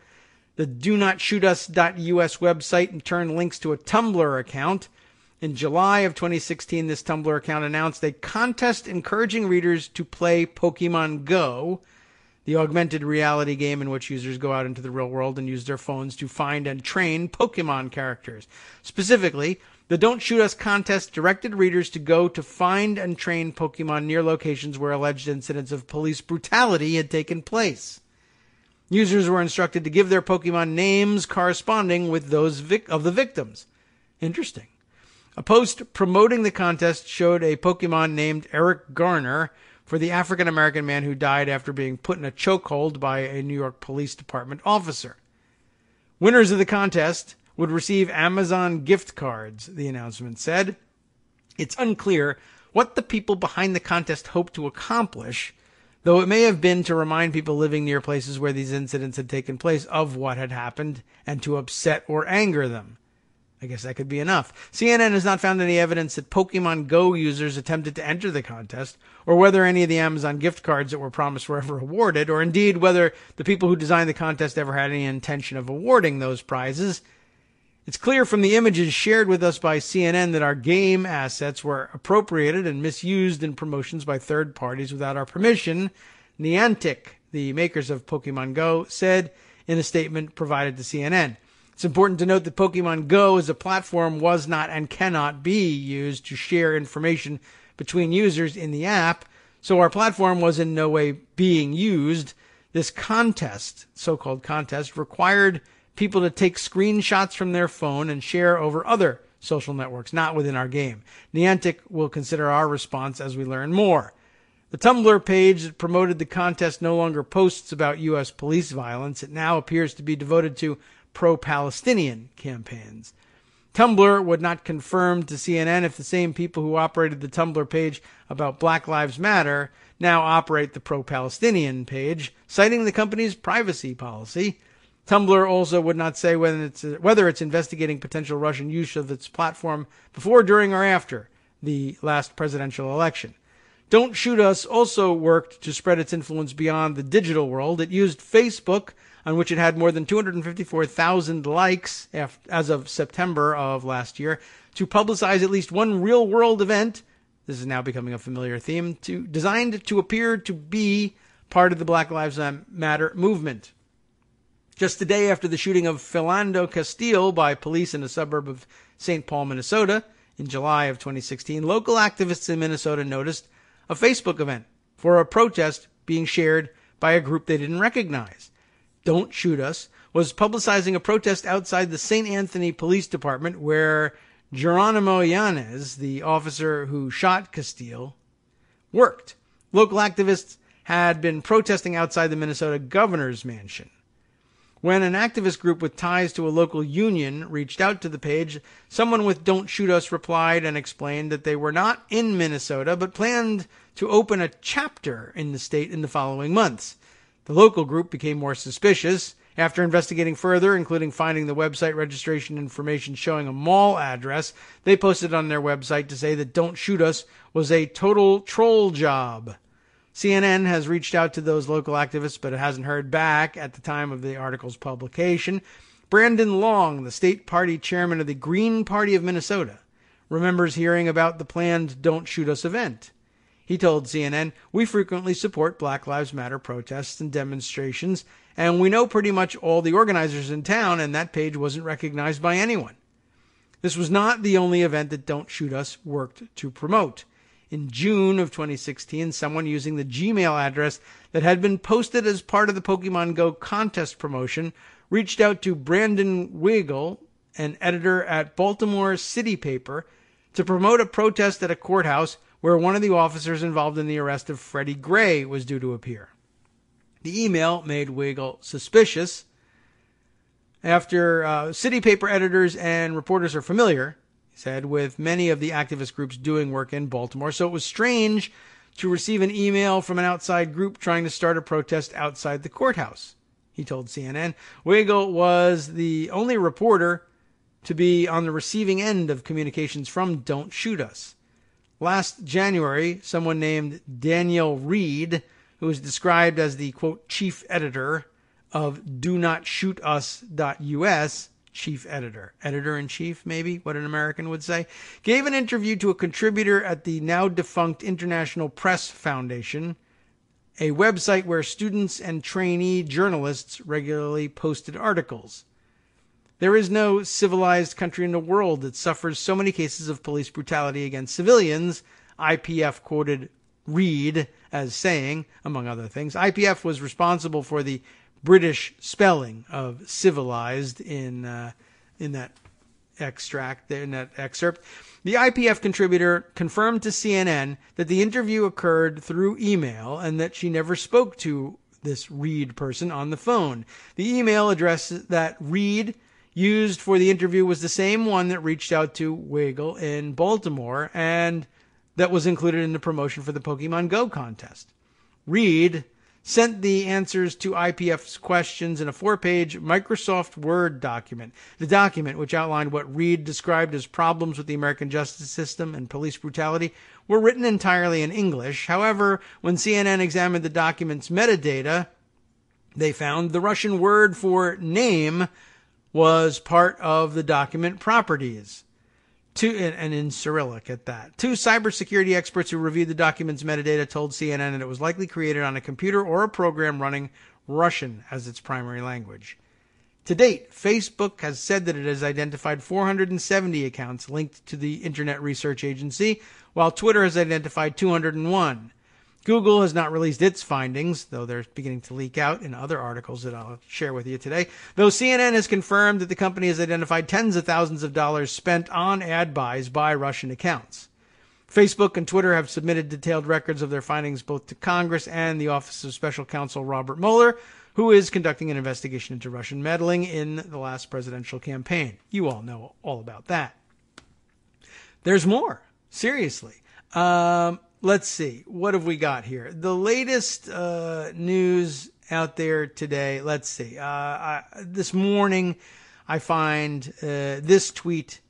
The DoNotShootUs.us website in turn links to a Tumblr account. In July of 2016, this Tumblr account announced a contest encouraging readers to play Pokemon Go, the augmented reality game in which users go out into the real world and use their phones to find and train Pokemon characters. Specifically, the Don't Shoot Us contest directed readers to go to find and train Pokemon near locations where alleged incidents of police brutality had taken place. Users were instructed to give their Pokemon names corresponding with those of the victims. Interesting. A post promoting the contest showed a Pokemon named Eric Garner for the African-American man who died after being put in a chokehold by a New York Police Department officer. Winners of the contest would receive Amazon gift cards, the announcement said. It's unclear what the people behind the contest hoped to accomplish, though it may have been to remind people living near places where these incidents had taken place of what had happened and to upset or anger them. I guess that could be enough. CNN has not found any evidence that Pokemon Go users attempted to enter the contest, or whether any of the Amazon gift cards that were promised were ever awarded, or indeed whether the people who designed the contest ever had any intention of awarding those prizes. It's clear from the images shared with us by CNN that our game assets were appropriated and misused in promotions by third parties without our permission, Niantic, the makers of Pokemon Go, said in a statement provided to CNN. It's important to note that Pokemon Go as a platform was not and cannot be used to share information between users in the app, so our platform was in no way being used. This contest, so-called contest, required people to take screenshots from their phone and share over other social networks, not within our game. Niantic will consider our response as we learn more. The Tumblr page that promoted the contest no longer posts about U.S. police violence. It now appears to be devoted to pro-Palestinian campaigns. Tumblr would not confirm to CNN if the same people who operated the Tumblr page about Black Lives Matter now operate the pro-Palestinian page, citing the company's privacy policy. Tumblr also would not say whether it's investigating potential Russian use of its platform before, during, or after the last presidential election. Don't Shoot Us also worked to spread its influence beyond the digital world. It used Facebook, on which it had more than 254,000 likes as of September of last year, to publicize at least one real-world event. This is now becoming a familiar theme, designed to appear to be part of the Black Lives Matter movement. Just a day after the shooting of Philando Castile by police in a suburb of St. Paul, Minnesota, in July of 2016, local activists in Minnesota noticed a Facebook event for a protest being shared by a group they didn't recognize. Don't Shoot Us was publicizing a protest outside the St. Anthony Police Department where Geronimo Yanez, the officer who shot Castile, worked. Local activists had been protesting outside the Minnesota governor's mansion. When an activist group with ties to a local union reached out to the page, someone with Don't Shoot Us replied and explained that they were not in Minnesota, but planned to open a chapter in the state in the following months. The local group became more suspicious. After investigating further, including finding the website registration information showing a mall address, they posted on their website to say that Don't Shoot Us was a total troll job. CNN has reached out to those local activists, but it hasn't heard back at the time of the article's publication. Brandon Long, the state party chairman of the Green Party of Minnesota, remembers hearing about the planned Don't Shoot Us event. He told CNN, "We frequently support Black Lives Matter protests and demonstrations, and we know pretty much all the organizers in town, and that page wasn't recognized by anyone." This was not the only event that Don't Shoot Us worked to promote. In June of 2016, someone using the Gmail address that had been posted as part of the Pokemon Go contest promotion reached out to Brandon Weigel, an editor at Baltimore City Paper, to promote a protest at a courthouse where one of the officers involved in the arrest of Freddie Gray was due to appear. The email made Weigel suspicious. After City Paper editors and reporters are familiar, he said, with many of the activist groups doing work in Baltimore, so it was strange to receive an email from an outside group trying to start a protest outside the courthouse, he told CNN. Weigel was the only reporter to be on the receiving end of communications from Don't Shoot Us. Last January, someone named Daniel Reed, who was described as the, quote, chief editor of DoNotShootUs.us, chief editor-in-chief, maybe, what an American would say, gave an interview to a contributor at the now-defunct International Press Foundation, a website where students and trainee journalists regularly posted articles. There is no civilized country in the world that suffers so many cases of police brutality against civilians, IPF quoted Reed as saying, among other things. IPF was responsible for the British spelling of civilized in that excerpt. The IPF contributor confirmed to CNN that the interview occurred through email and that she never spoke to this Reed person on the phone. The email address that Reed used for the interview was the same one that reached out to Weigel in Baltimore and that was included in the promotion for the Pokemon Go contest. Reed sent the answers to IPF's questions in a 4-page Microsoft Word document. The document, which outlined what Reed described as problems with the American justice system and police brutality, were written entirely in English. However, when CNN examined the document's metadata, they found the Russian word for name was part of the document properties. And in Cyrillic at that. 2 cybersecurity experts who reviewed the document's metadata told CNN that it was likely created on a computer or a program running Russian as its primary language. To date, Facebook has said that it has identified 470 accounts linked to the Internet Research Agency, while Twitter has identified 201. Google has not released its findings, though they're beginning to leak out in other articles that I'll share with you today. Though CNN has confirmed that the company has identified tens of thousands of dollars spent on ad buys by Russian accounts. Facebook and Twitter have submitted detailed records of their findings both to Congress and the Office of Special Counsel Robert Mueller, who is conducting an investigation into Russian meddling in the last presidential campaign. You all know all about that. There's more. Seriously. Let's see. What have we got here? The latest news out there today. Let's see. This morning, I find this tweet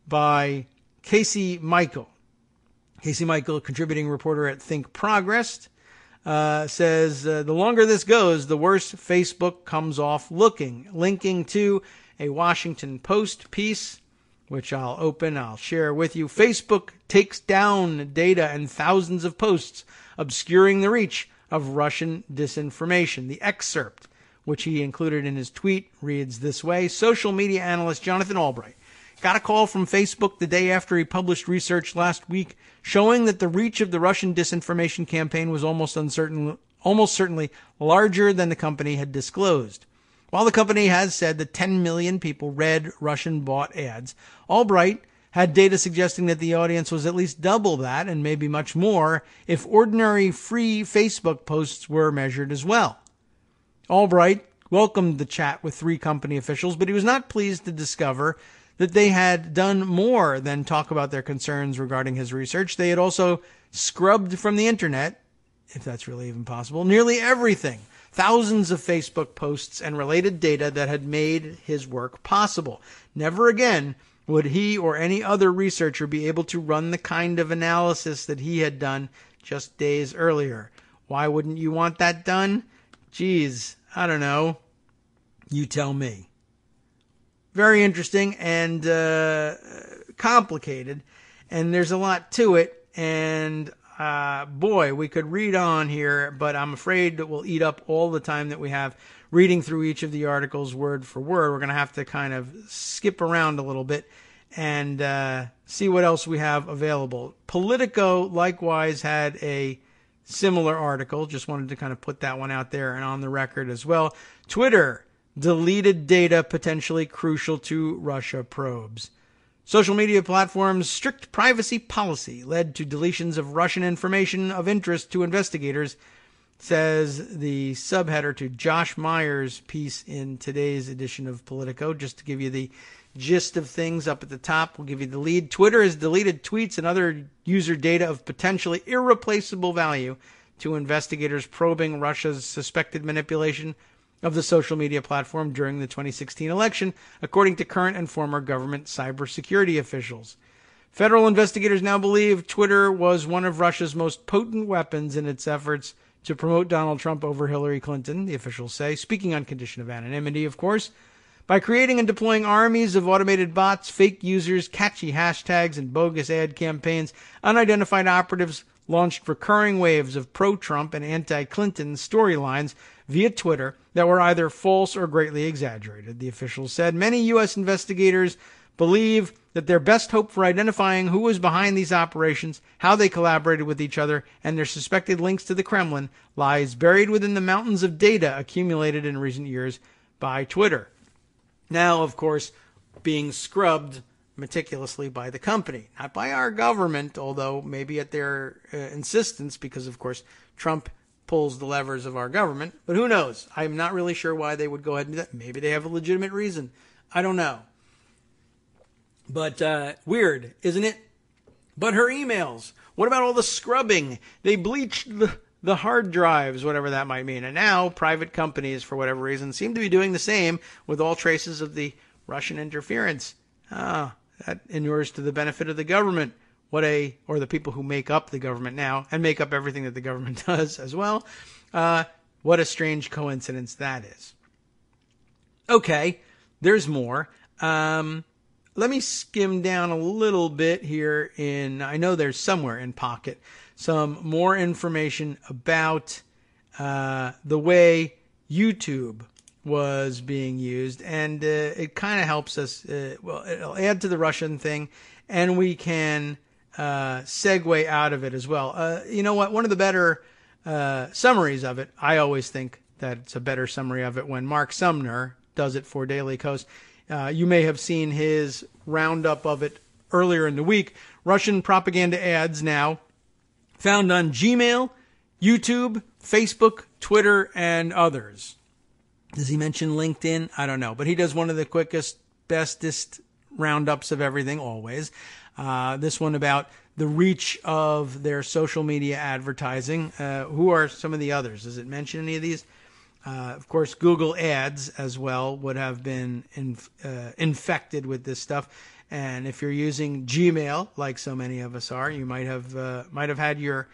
by Casey Michael. Casey Michael, contributing reporter at Think Progress, says, the longer this goes, the worse Facebook comes off looking. Linking to a Washington Post piece, which I'll share with you. Facebook takes down data and thousands of posts obscuring the reach of Russian disinformation. The excerpt, which he included in his tweet, reads this way. Social media analyst Jonathan Albright got a call from Facebook the day after he published research last week showing that the reach of the Russian disinformation campaign was almost certainly larger than the company had disclosed. While the company has said that 10 million people read Russian-bought ads, Albright had data suggesting that the audience was at least double that, and maybe much more, if ordinary free Facebook posts were measured as well. Albright welcomed the chat with 3 company officials, but he was not pleased to discover that they had done more than talk about their concerns regarding his research. They had also scrubbed from the internet, if that's really even possible, nearly everything. Thousands of Facebook posts and related data that had made his work possible. Never again would he or any other researcher be able to run the kind of analysis that he had done just days earlier. Why wouldn't you want that done? Geez, I don't know. You tell me. Very interesting and complicated, and there's a lot to it, and boy, we could read on here, but I'm afraid that we'll eat up all the time that we have reading through each of the articles word for word. We're going to have to kind of skip around a little bit and see what else we have available. Politico likewise had a similar article. Just wanted to kind of put that one out there and on the record as well. Twitter, deleted data potentially crucial to Russia probes. Social media platforms' strict privacy policy led to deletions of Russian information of interest to investigators, says the subheader to Josh Meyer's piece in today's edition of Politico. Just to give you the gist of things up at the top, we'll give you the lead. Twitter has deleted tweets and other user data of potentially irreplaceable value to investigators probing Russia's suspected manipulation of the social media platform during the 2016 election, according to current and former government cybersecurity officials. Federal investigators now believe Twitter was one of Russia's most potent weapons in its efforts to promote Donald Trump over Hillary Clinton, the officials say, speaking on condition of anonymity, of course. By creating and deploying armies of automated bots, fake users, catchy hashtags, and bogus ad campaigns, unidentified operatives launched recurring waves of pro-Trump and anti-Clinton storylines via Twitter that were either false or greatly exaggerated, the officials said. Many U.S. investigators believe that their best hope for identifying who was behind these operations, how they collaborated with each other, and their suspected links to the Kremlin lies buried within the mountains of data accumulated in recent years by Twitter. Now, of course, being scrubbed meticulously by the company, not by our government, although maybe at their insistence, because, of course, Trump pulls the levers of our government. But who knows? I'm not really sure why they would go ahead and do that. Maybe they have a legitimate reason. I don't know. But weird, isn't it? But her emails. What about all the scrubbing? They bleached the hard drives, whatever that might mean. And now private companies, for whatever reason, seem to be doing the same with all traces of the Russian interference. That inures to the benefit of the government. Or the people who make up the government now and make up everything that the government does as well. What a strange coincidence that is. Okay, there's more. Let me skim down a little bit here I know there's somewhere in Pocket some more information about the way YouTube was being used. And it kind of helps us, it'll add to the Russian thing, and we can segue out of it as well. You know what? One of the better summaries of it, I always think that it's a better summary of it when Mark Sumner does it for Daily Kos. You may have seen his roundup of it earlier in the week. Russian propaganda ads now found on Gmail, YouTube, Facebook, Twitter, and others. Does he mention LinkedIn? I don't know. But he does one of the quickest, bestest roundups of everything always. This one about the reach of their social media advertising. Who are some of the others? Does it mention any of these? Of course, Google Ads as well would have been infected with this stuff. And if you're using Gmail, like so many of us are, you might have had your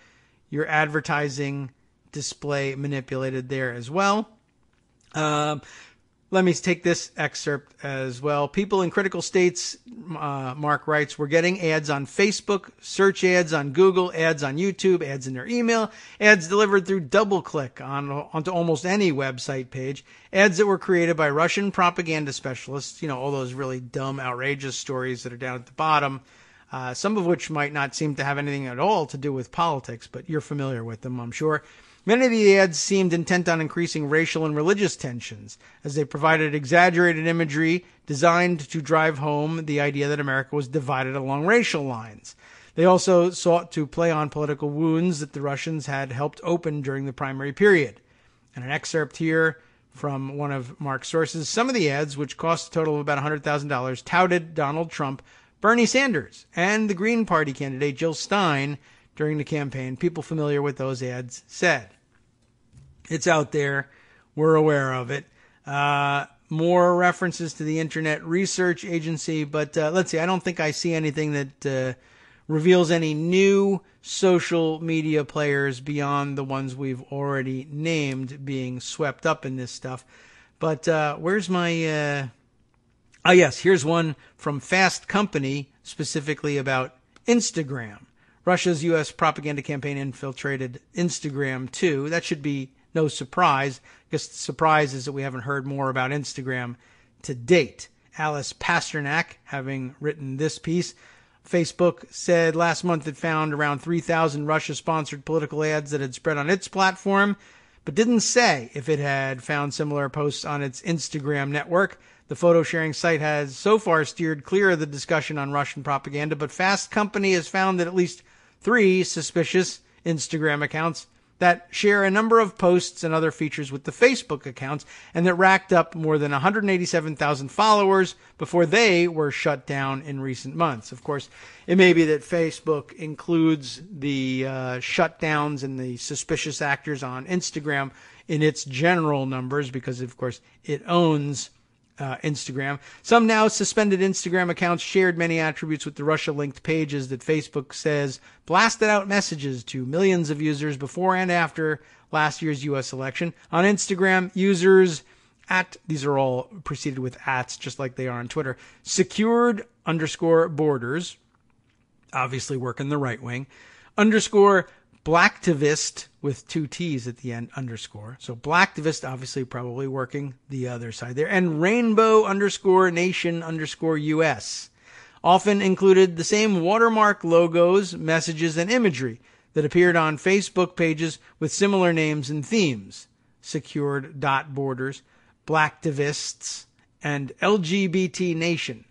advertising display manipulated there as well. Let me take this excerpt as well. People in critical states, Mark writes, were getting ads on Facebook, search ads on Google, ads on YouTube, ads in their email, ads delivered through DoubleClick onto almost any website page, ads that were created by Russian propaganda specialists, all those really dumb, outrageous stories that are down at the bottom, some of which might not seem to have anything at all to do with politics, but you're familiar with them, I'm sure. Many of the ads seemed intent on increasing racial and religious tensions, as they provided exaggerated imagery designed to drive home the idea that America was divided along racial lines. They also sought to play on political wounds that the Russians had helped open during the primary period. And an excerpt here from one of Mark's sources. Some of the ads, which cost a total of about $100,000, touted Donald Trump, Bernie Sanders, and the Green Party candidate Jill Stein during the campaign. People familiar with those ads said. It's out there. We're aware of it. More references to the Internet Research Agency, but let's see. I don't think I see anything that reveals any new social media players beyond the ones we've already named being swept up in this stuff. But where's my... Oh, yes, here's one from Fast Company, specifically about Instagram. Russia's U.S. propaganda campaign infiltrated Instagram, too. That should be no surprise. I guess the surprise is that we haven't heard more about Instagram to date. Alice Pasternak, having written this piece, Facebook said last month it found around 3,000 Russia-sponsored political ads that had spread on its platform, but didn't say if it had found similar posts on its Instagram network. The photo-sharing site has so far steered clear of the discussion on Russian propaganda, but Fast Company has found that at least 3 suspicious Instagram accounts that share a number of posts and other features with the Facebook accounts, and that racked up more than 187,000 followers before they were shut down in recent months. Of course, it may be that Facebook includes the shutdowns and the suspicious actors on Instagram in its general numbers because, of course, it owns Instagram. Some now suspended Instagram accounts shared many attributes with the Russia-linked pages that Facebook says blasted out messages to millions of users before and after last year's U.S. election. On Instagram, users these are all preceded with ats, just like they are on Twitter, secured_borders, obviously working the right wing, _blacktivist with 2 T's at the end, _. So blacktivist obviously probably working the other side there. And rainbow_nation_US often included the same watermark logos, messages, and imagery that appeared on Facebook pages with similar names and themes. Secured.borders, blacktivists, and LGBT nation.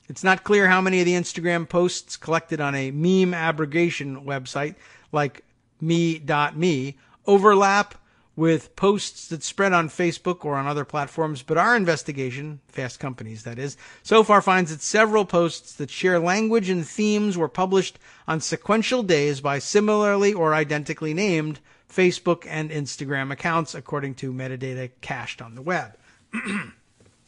It's not clear how many of the Instagram posts collected on a meme abrogation website like me.me overlap with posts that spread on Facebook or on other platforms, but our investigation, Fast Companies that is, so far finds that several posts that share language and themes were published on sequential days by similarly or identically named Facebook and Instagram accounts, according to metadata cached on the web.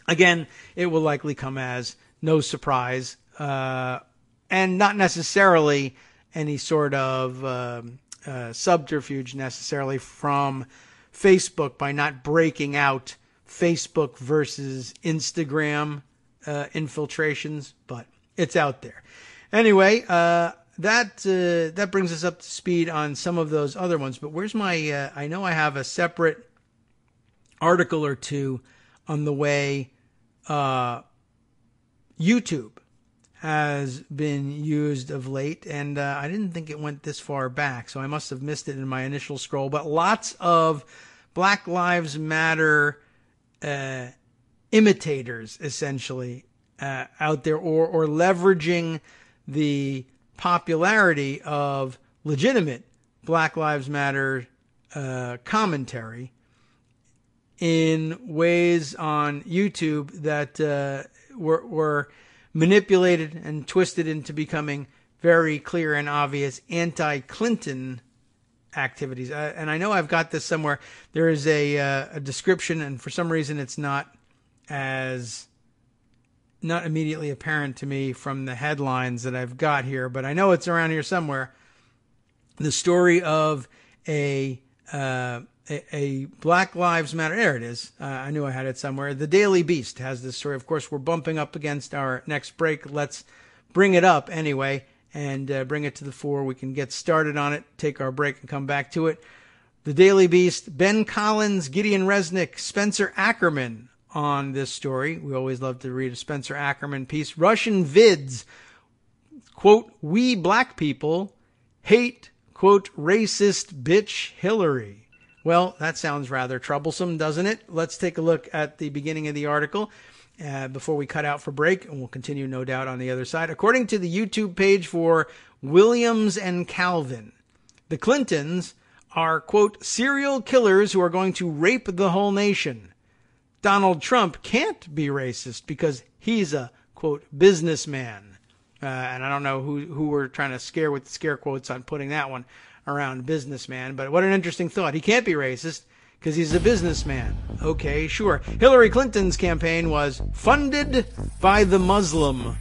Again, it will likely come as no surprise, and not necessarily any sort of subterfuge necessarily from Facebook by not breaking out Facebook versus Instagram infiltrations, but it's out there. Anyway, that brings us up to speed on some of those other ones. But where's my? I know I have a separate article or two on the way YouTube has been used of late, and I didn't think it went this far back, so I must have missed it in my initial scroll. But lots of Black Lives Matter imitators, essentially, out there, or leveraging the popularity of legitimate Black Lives Matter commentary in ways on YouTube that were manipulated and twisted into becoming very clear and obvious anti-Clinton activities. And I know I've got this somewhere. There is a description, and for some reason it's not immediately apparent to me from the headlines that I've got here, but I know it's around here somewhere. The story of a Black Lives Matter. There it is. I knew I had it somewhere. The Daily Beast has this story. Of course, we're bumping up against our next break. Let's bring it up anyway and bring it to the fore. We can get started on it, take our break, and come back to it. The Daily Beast, Ben Collins, Gideon Resnick, Spencer Ackerman on this story. We always love to read a Spencer Ackerman piece. Russian vids, quote, "We black people hate," quote, "racist bitch Hillary." Well, that sounds rather troublesome, doesn't it? Let's take a look at the beginning of the article before we cut out for break, and we'll continue, no doubt, on the other side. According to the YouTube page for Williams and Calvin, the Clintons are, quote, "serial killers who are going to rape the whole nation. Donald Trump can't be racist because he's a, quote, businessman." And I don't know who we're trying to scare with the scare quotes on putting that one around businessman, but what an interesting thought. He can't be racist because he's a businessman. Okay, sure. Hillary Clinton's campaign was funded by the Muslim.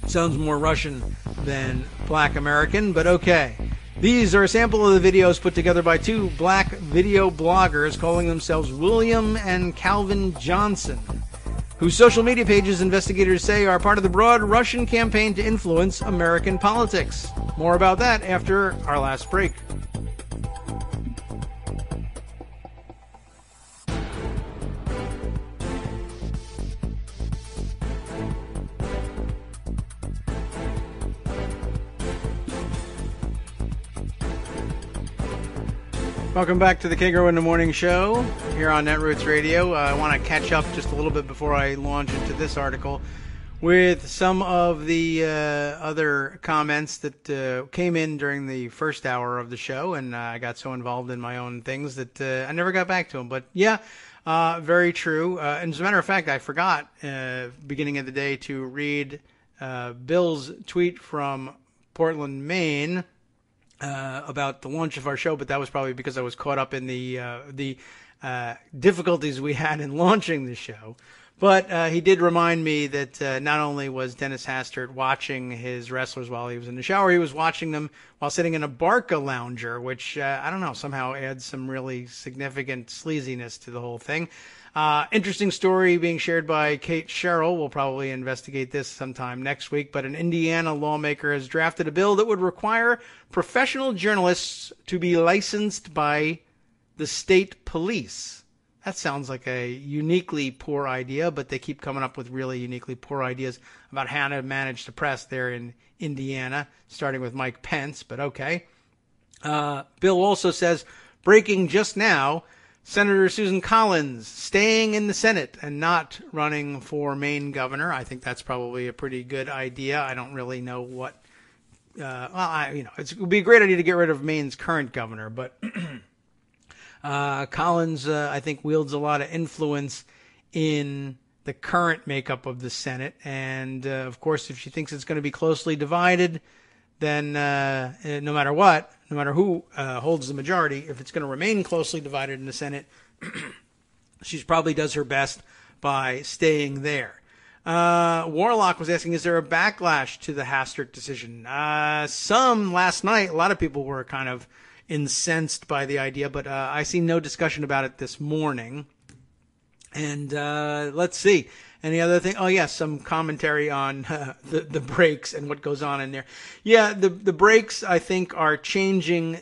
Sounds more Russian than black American, but okay. These are a sample of the videos put together by two black video bloggers calling themselves William and Calvin Johnson, whose social media pages investigators say are part of the broad Russian campaign to influence American politics. More about that after our last break. Welcome back to the Kagro in the Morning Show here on Netroots Radio. I want to catch up just a little bit before I launch into this article with some of the other comments that came in during the first hour of the show, and I got so involved in my own things that I never got back to them. But yeah, very true. And as a matter of fact, I forgot beginning of the day to read Bill's tweet from Portland, Maine, about the launch of our show, but that was probably because I was caught up in the difficulties we had in launching the show. But he did remind me that not only was Dennis Hastert watching his wrestlers while he was in the shower, he was watching them while sitting in a Barca lounger, which, I don't know, somehow adds some really significant sleaziness to the whole thing. Interesting story being shared by Kate Sherrill. We'll probably investigate this sometime next week, but an Indiana lawmaker has drafted a bill that would require professional journalists to be licensed by the state police. That sounds like a uniquely poor idea, but they keep coming up with really uniquely poor ideas about how to manage the press there in Indiana, starting with Mike Pence, but okay. Bill also says, breaking just now, Senator Susan Collins staying in the Senate and not running for Maine governor. I think that's probably a pretty good idea. I don't really know what. It would be a great idea to get rid of Maine's current governor, but Collins, I think, wields a lot of influence in the current makeup of the Senate, and of course, if she thinks it's going to be closely divided, then no matter what, no matter who holds the majority, if it's going to remain closely divided in the Senate, she probably does her best by staying there. Warlock was asking, is there a backlash to the Hastert decision? Some last night. A lot of people were kind of incensed by the idea, but I see no discussion about it this morning. And let's see. Any other thing? Oh, yes, some commentary on the breaks and what goes on in there. Yeah, the breaks, I think, are changing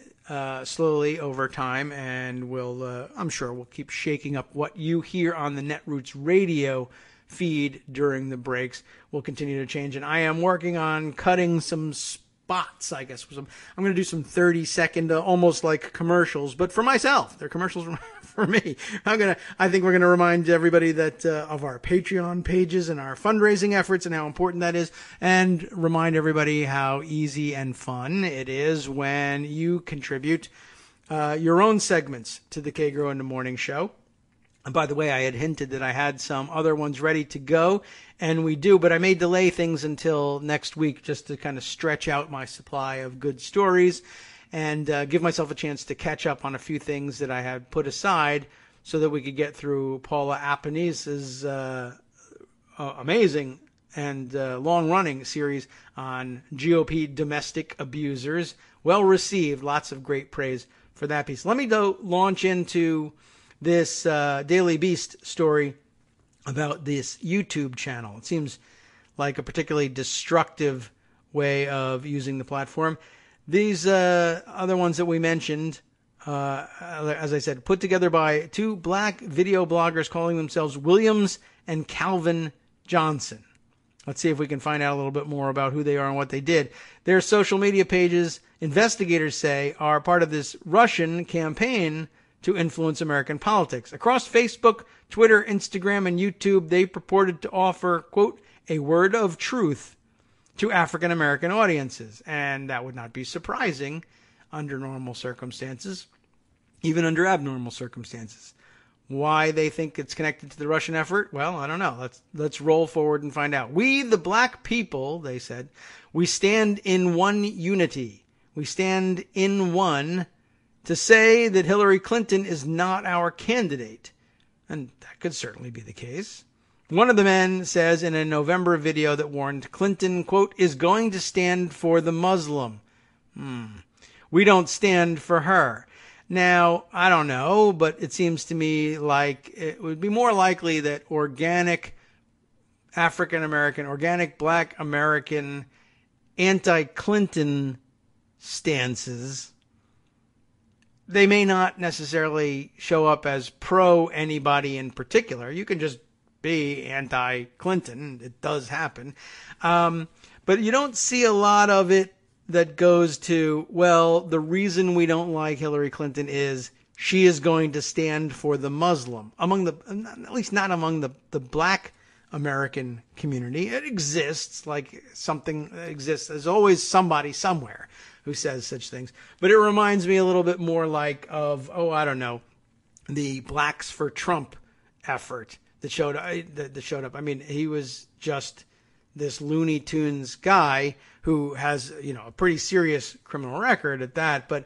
slowly over time, and I'm sure we'll keep shaking up what you hear on the Netroots Radio feed during the breaks. Will continue to change, and I am working on cutting some spots, I guess. I'm going to do some 30-second, almost like commercials, but for myself. They're commercials for me. I think we're going to remind everybody that of our Patreon pages and our fundraising efforts and how important that is, and remind everybody how easy and fun it is when you contribute your own segments to the Kagro in the Morning Show. And by the way, I had hinted that I had some other ones ready to go, and we do, but I may delay things until next week just to kind of stretch out my supply of good stories. and give myself a chance to catch up on a few things that I had put aside so that we could get through Paula Apanis's amazing and long-running series on GOP domestic abusers. Well received, lots of great praise for that piece. Let me launch into this Daily Beast story about this YouTube channel. It seems like a particularly destructive way of using the platform. These other ones that we mentioned, as I said, put together by two black video bloggers calling themselves Williams and Calvin Johnson. Let's see if we can find out a little bit more about who they are and what they did. Their social media pages, investigators say, are part of this Russian campaign to influence American politics. Across Facebook, Twitter, Instagram, and YouTube, they purported to offer, quote, a word of truth to African American audiences. And that would not be surprising under normal circumstances, even under abnormal circumstances. Why they think it's connected to the Russian effort? Well, I don't know. Let's roll forward and find out. We, the black people, they said, we stand in one unity. We stand in one to say that Hillary Clinton is not our candidate. And that could certainly be the case. One of the men says in a November video that warned Clinton, quote, is going to stand for the Muslim. We don't stand for her. Now, I don't know, but it seems to me like it would be more likely that organic African American, organic black American anti-Clinton stances, they may not necessarily show up as pro anybody in particular. You can just be anti-Clinton. It does happen. But you don't see a lot of it that goes to, well, the reason we don't like Hillary Clinton is she is going to stand for the Muslim. At least not among the black American community. It exists, like something exists. There's always somebody somewhere who says such things. But it reminds me a little bit more like of, the Blacks for Trump effort that showed up. I mean, he was just this Looney Tunes guy who has, a pretty serious criminal record at that, but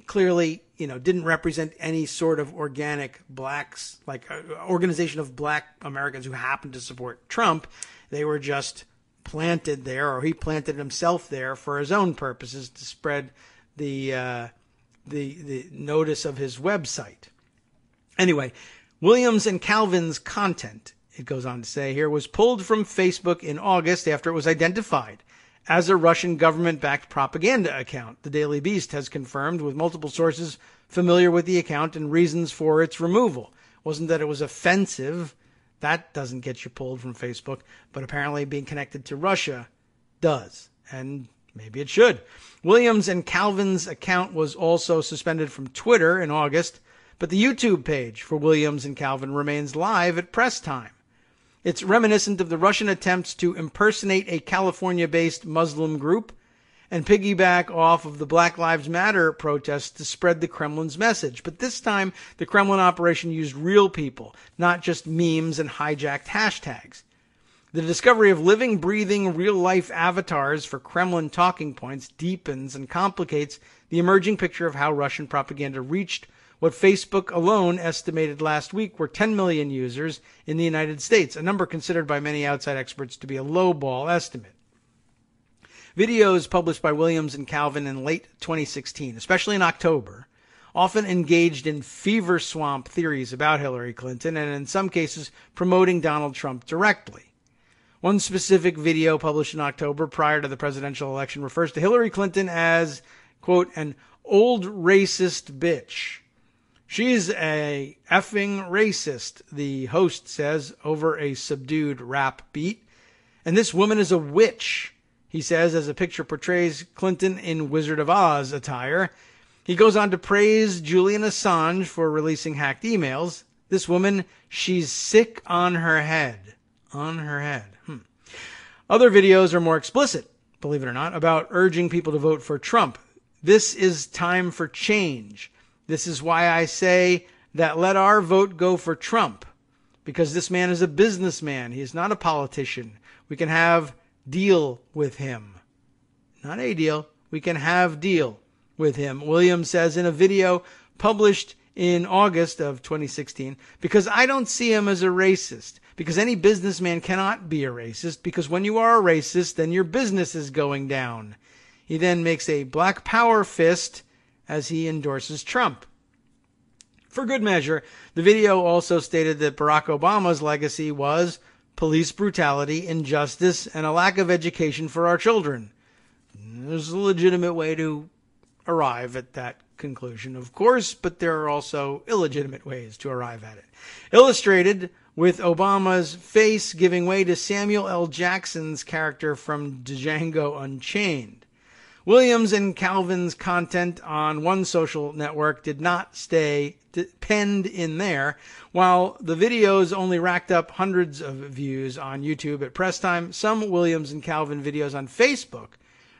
clearly, didn't represent any sort of organic blacks, like organization of black Americans who happened to support Trump. They were just planted there, or he planted himself there for his own purposes to spread the notice of his website. Anyway, Williams and Calvin's content, it goes on to say here, was pulled from Facebook in August after it was identified as a Russian government-backed propaganda account. The Daily Beast has confirmed with multiple sources familiar with the account and reasons for its removal. Wasn't that it was offensive. That doesn't get you pulled from Facebook, but apparently being connected to Russia does, and maybe it should. Williams and Calvin's account was also suspended from Twitter in August, but the YouTube page for Williams and Calvin remains live at press time. It's reminiscent of the Russian attempts to impersonate a California-based Muslim group and piggyback off of the Black Lives Matter protests to spread the Kremlin's message. But this time, the Kremlin operation used real people, not just memes and hijacked hashtags. The discovery of living, breathing, real-life avatars for Kremlin talking points deepens and complicates the emerging picture of how Russian propaganda reached what Facebook alone estimated last week were 10 million users in the United States, a number considered by many outside experts to be a lowball estimate. Videos published by Williams and Calvin in late 2016, especially in October, often engaged in fever swamp theories about Hillary Clinton and in some cases promoting Donald Trump directly. One specific video published in October prior to the presidential election refers to Hillary Clinton as, quote, an old racist bitch. She's a effing racist, the host says over a subdued rap beat. And this woman is a witch, he says, as a picture portrays Clinton in Wizard of Oz attire. He goes on to praise Julian Assange for releasing hacked emails. This woman, she's sick on her head. On her head. Other videos are more explicit, believe it or not, about urging people to vote for Trump. This is time for change. This is why I say that let our vote go for Trump, because this man is a businessman. He is not a politician. We can have deal with him. Not a deal, we can have deal with him, Williams says in a video published in August of 2016, because I don't see him as a racist, because any businessman cannot be a racist, because when you are a racist, then your business is going down. He then makes a black power fist as he endorses Trump. For good measure, the video also stated that Barack Obama's legacy was police brutality, injustice, and a lack of education for our children. There's a legitimate way to arrive at that conclusion, of course, but there are also illegitimate ways to arrive at it. Illustrated with Obama's face giving way to Samuel L. Jackson's character from Django Unchained. Williams and Calvin's content on one social network did not stay penned in there. While the videos only racked up hundreds of views on YouTube at press time, some Williams and Calvin videos on Facebook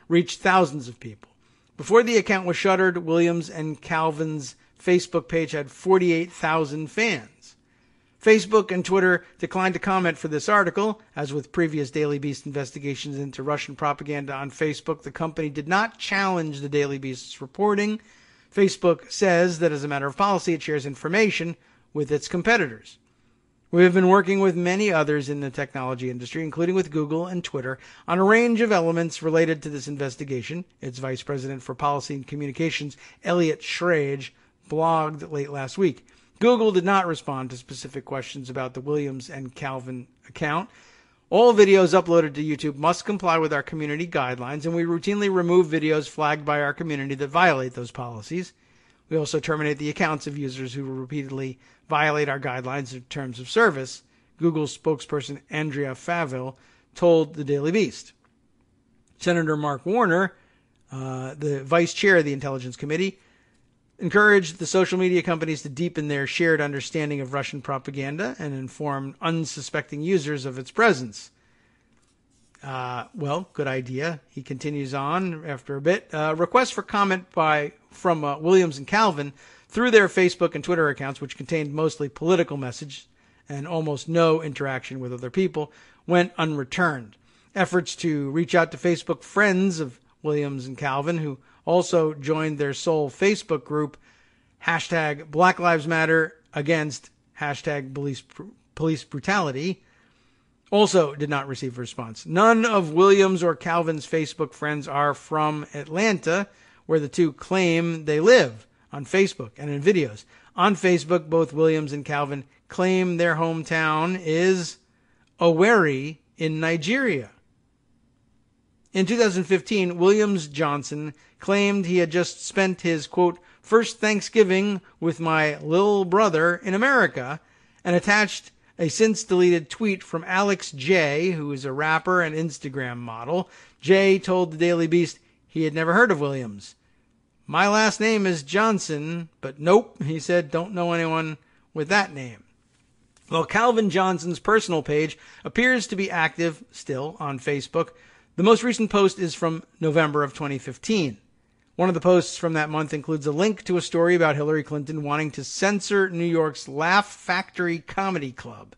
reached thousands of people. Before the account was shuttered, Williams and Calvin's Facebook page had 48,000 fans. Facebook and Twitter declined to comment for this article. As with previous Daily Beast investigations into Russian propaganda on Facebook, the company did not challenge the Daily Beast's reporting. Facebook says that as a matter of policy, it shares information with its competitors. We have been working with many others in the technology industry, including with Google and Twitter, on a range of elements related to this investigation. Its Vice President for Policy and Communications, Elliot Schrage, blogged late last week. Google did not respond to specific questions about the Williams and Calvin account. All videos uploaded to YouTube must comply with our community guidelines, and we routinely remove videos flagged by our community that violate those policies. We also terminate the accounts of users who repeatedly violate our guidelines in terms of service, Google spokesperson Andrea Faville told the Daily Beast. Senator Mark Warner, the vice chair of the Intelligence Committee, encouraged the social media companies to deepen their shared understanding of Russian propaganda and inform unsuspecting users of its presence. Well, good idea. He continues on after a bit. Requests for comment from Williams and Calvin through their Facebook and Twitter accounts, which contained mostly political message and almost no interaction with other people, went unreturned. Efforts to reach out to Facebook friends of Williams and Calvin, who also joined their sole Facebook group, hashtag Black Lives Matter against hashtag police brutality, also did not receive a response. None of Williams or Calvin's Facebook friends are from Atlanta, where the two claim they live on Facebook and in videos. On Facebook, both Williams and Calvin claim their hometown is Owerri in Nigeria. In 2015, Williams Johnson claimed he had just spent his, quote, first Thanksgiving with my little brother in America, and attached a since-deleted tweet from Alex J., who is a rapper and Instagram model. J told the Daily Beast he had never heard of Williams. My last name is Johnson, but nope, he said, don't know anyone with that name. Well, Calvin Johnson's personal page appears to be active still on Facebook. The most recent post is from November of 2015. One of the posts from that month includes a link to a story about Hillary Clinton wanting to censor New York's Laugh Factory Comedy Club.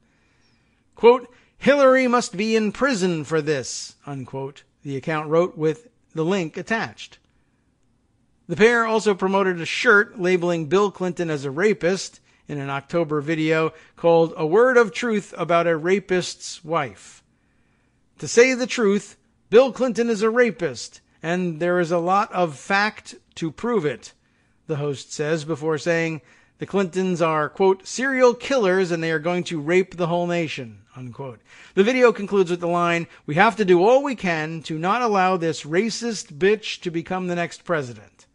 Quote, Hillary must be in prison for this, unquote, the account wrote with the link attached. The pair also promoted a shirt labeling Bill Clinton as a rapist in an October video called A Word of Truth About a Rapist's Wife. To say the truth, Bill Clinton is a rapist, and there is a lot of fact to prove it, the host says, before saying the Clintons are, quote, serial killers and they are going to rape the whole nation, unquote. The video concludes with the line, we have to do all we can to not allow this racist bitch to become the next president.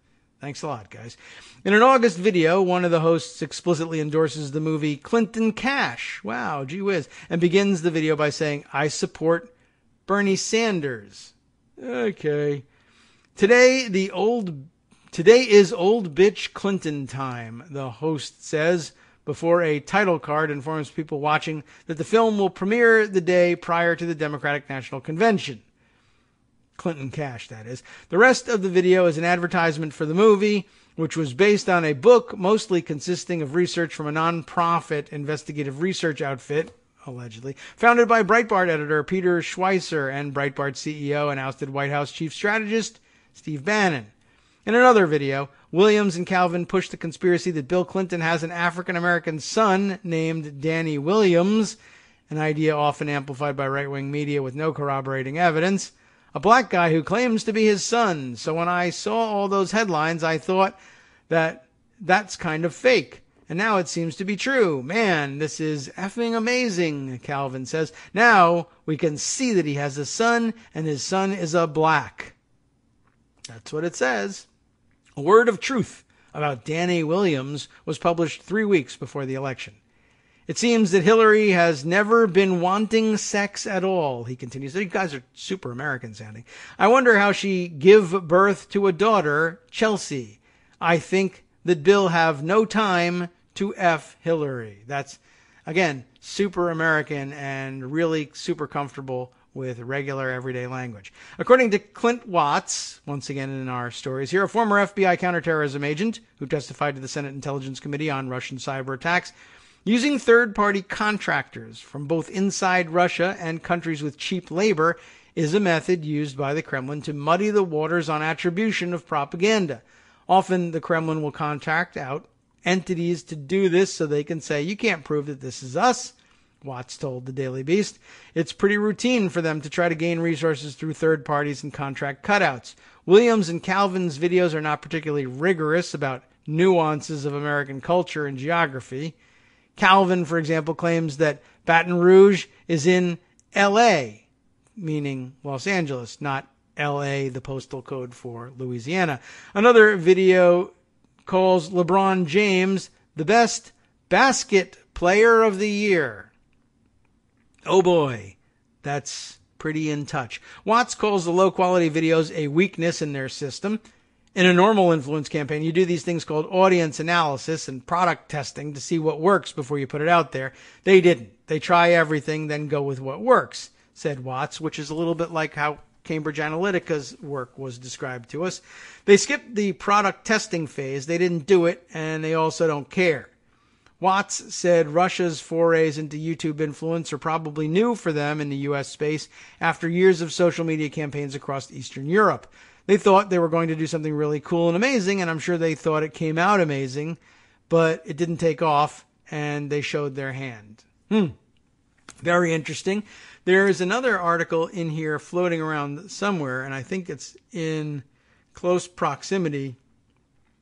Thanks a lot, guys. In an August video, one of the hosts explicitly endorses the movie Clinton Cash. Wow, gee whiz. And begins the video by saying, I support Bernie Sanders. Okay. Today is old bitch Clinton time, the host says, before a title card informs people watching that the film will premiere the day prior to the Democratic National Convention. Clinton Cash, that is. The rest of the video is an advertisement for the movie, which was based on a book mostly consisting of research from a non-profit investigative research outfit, allegedly, founded by Breitbart editor Peter Schweizer and Breitbart CEO and ousted White House chief strategist Steve Bannon. In another video, Williams and Calvin push the conspiracy that Bill Clinton has an African-American son named Danny Williams, an idea often amplified by right-wing media with no corroborating evidence. A black guy who claims to be his son. So when I saw all those headlines, I thought that that's kind of fake. And now it seems to be true. Man, this is effing amazing, Calvin says. Now we can see that he has a son, and his son is a black. That's what it says. A word of truth about Danny Williams was published 3 weeks before the election. It seems that Hillary has never been wanting sex at all, he continues. You guys are super American sounding. I wonder how she give birth to a daughter, Chelsea. I think that Bill have no time to F Hillary. That's, again, super American and really super comfortable with regular everyday language. According to Clint Watts, once again in our stories here, a former FBI counterterrorism agent who testified to the Senate Intelligence Committee on Russian cyber attacks, using third-party contractors from both inside Russia and countries with cheap labor is a method used by the Kremlin to muddy the waters on attribution of propaganda. Often the Kremlin will contract out entities to do this so they can say, you can't prove that this is us, Watts told the Daily Beast. It's pretty routine for them to try to gain resources through third parties and contract cutouts. Williams and Calvin's videos are not particularly rigorous about nuances of American culture and geography. Calvin, for example, claims that Baton Rouge is in L.A., meaning Los Angeles, not L.A., the postal code for Louisiana. Another video calls LeBron James the best basket player of the year. Oh boy, that's pretty in touch. Watts calls the low-quality videos a weakness in their system. In a normal influence campaign, you do these things called audience analysis and product testing to see what works before you put it out there. They didn't. They try everything, then go with what works, said Watts, which is a little bit like how Cambridge Analytica's work was described to us. They skipped the product testing phase. They didn't do it, and they also don't care. Watts said Russia's forays into YouTube influence are probably new for them in the U.S. space after years of social media campaigns across Eastern Europe. They thought they were going to do something really cool and amazing, and I'm sure they thought it came out amazing, but it didn't take off, and they showed their hand. Very interesting. There is another article in here floating around somewhere, and I think it's in close proximity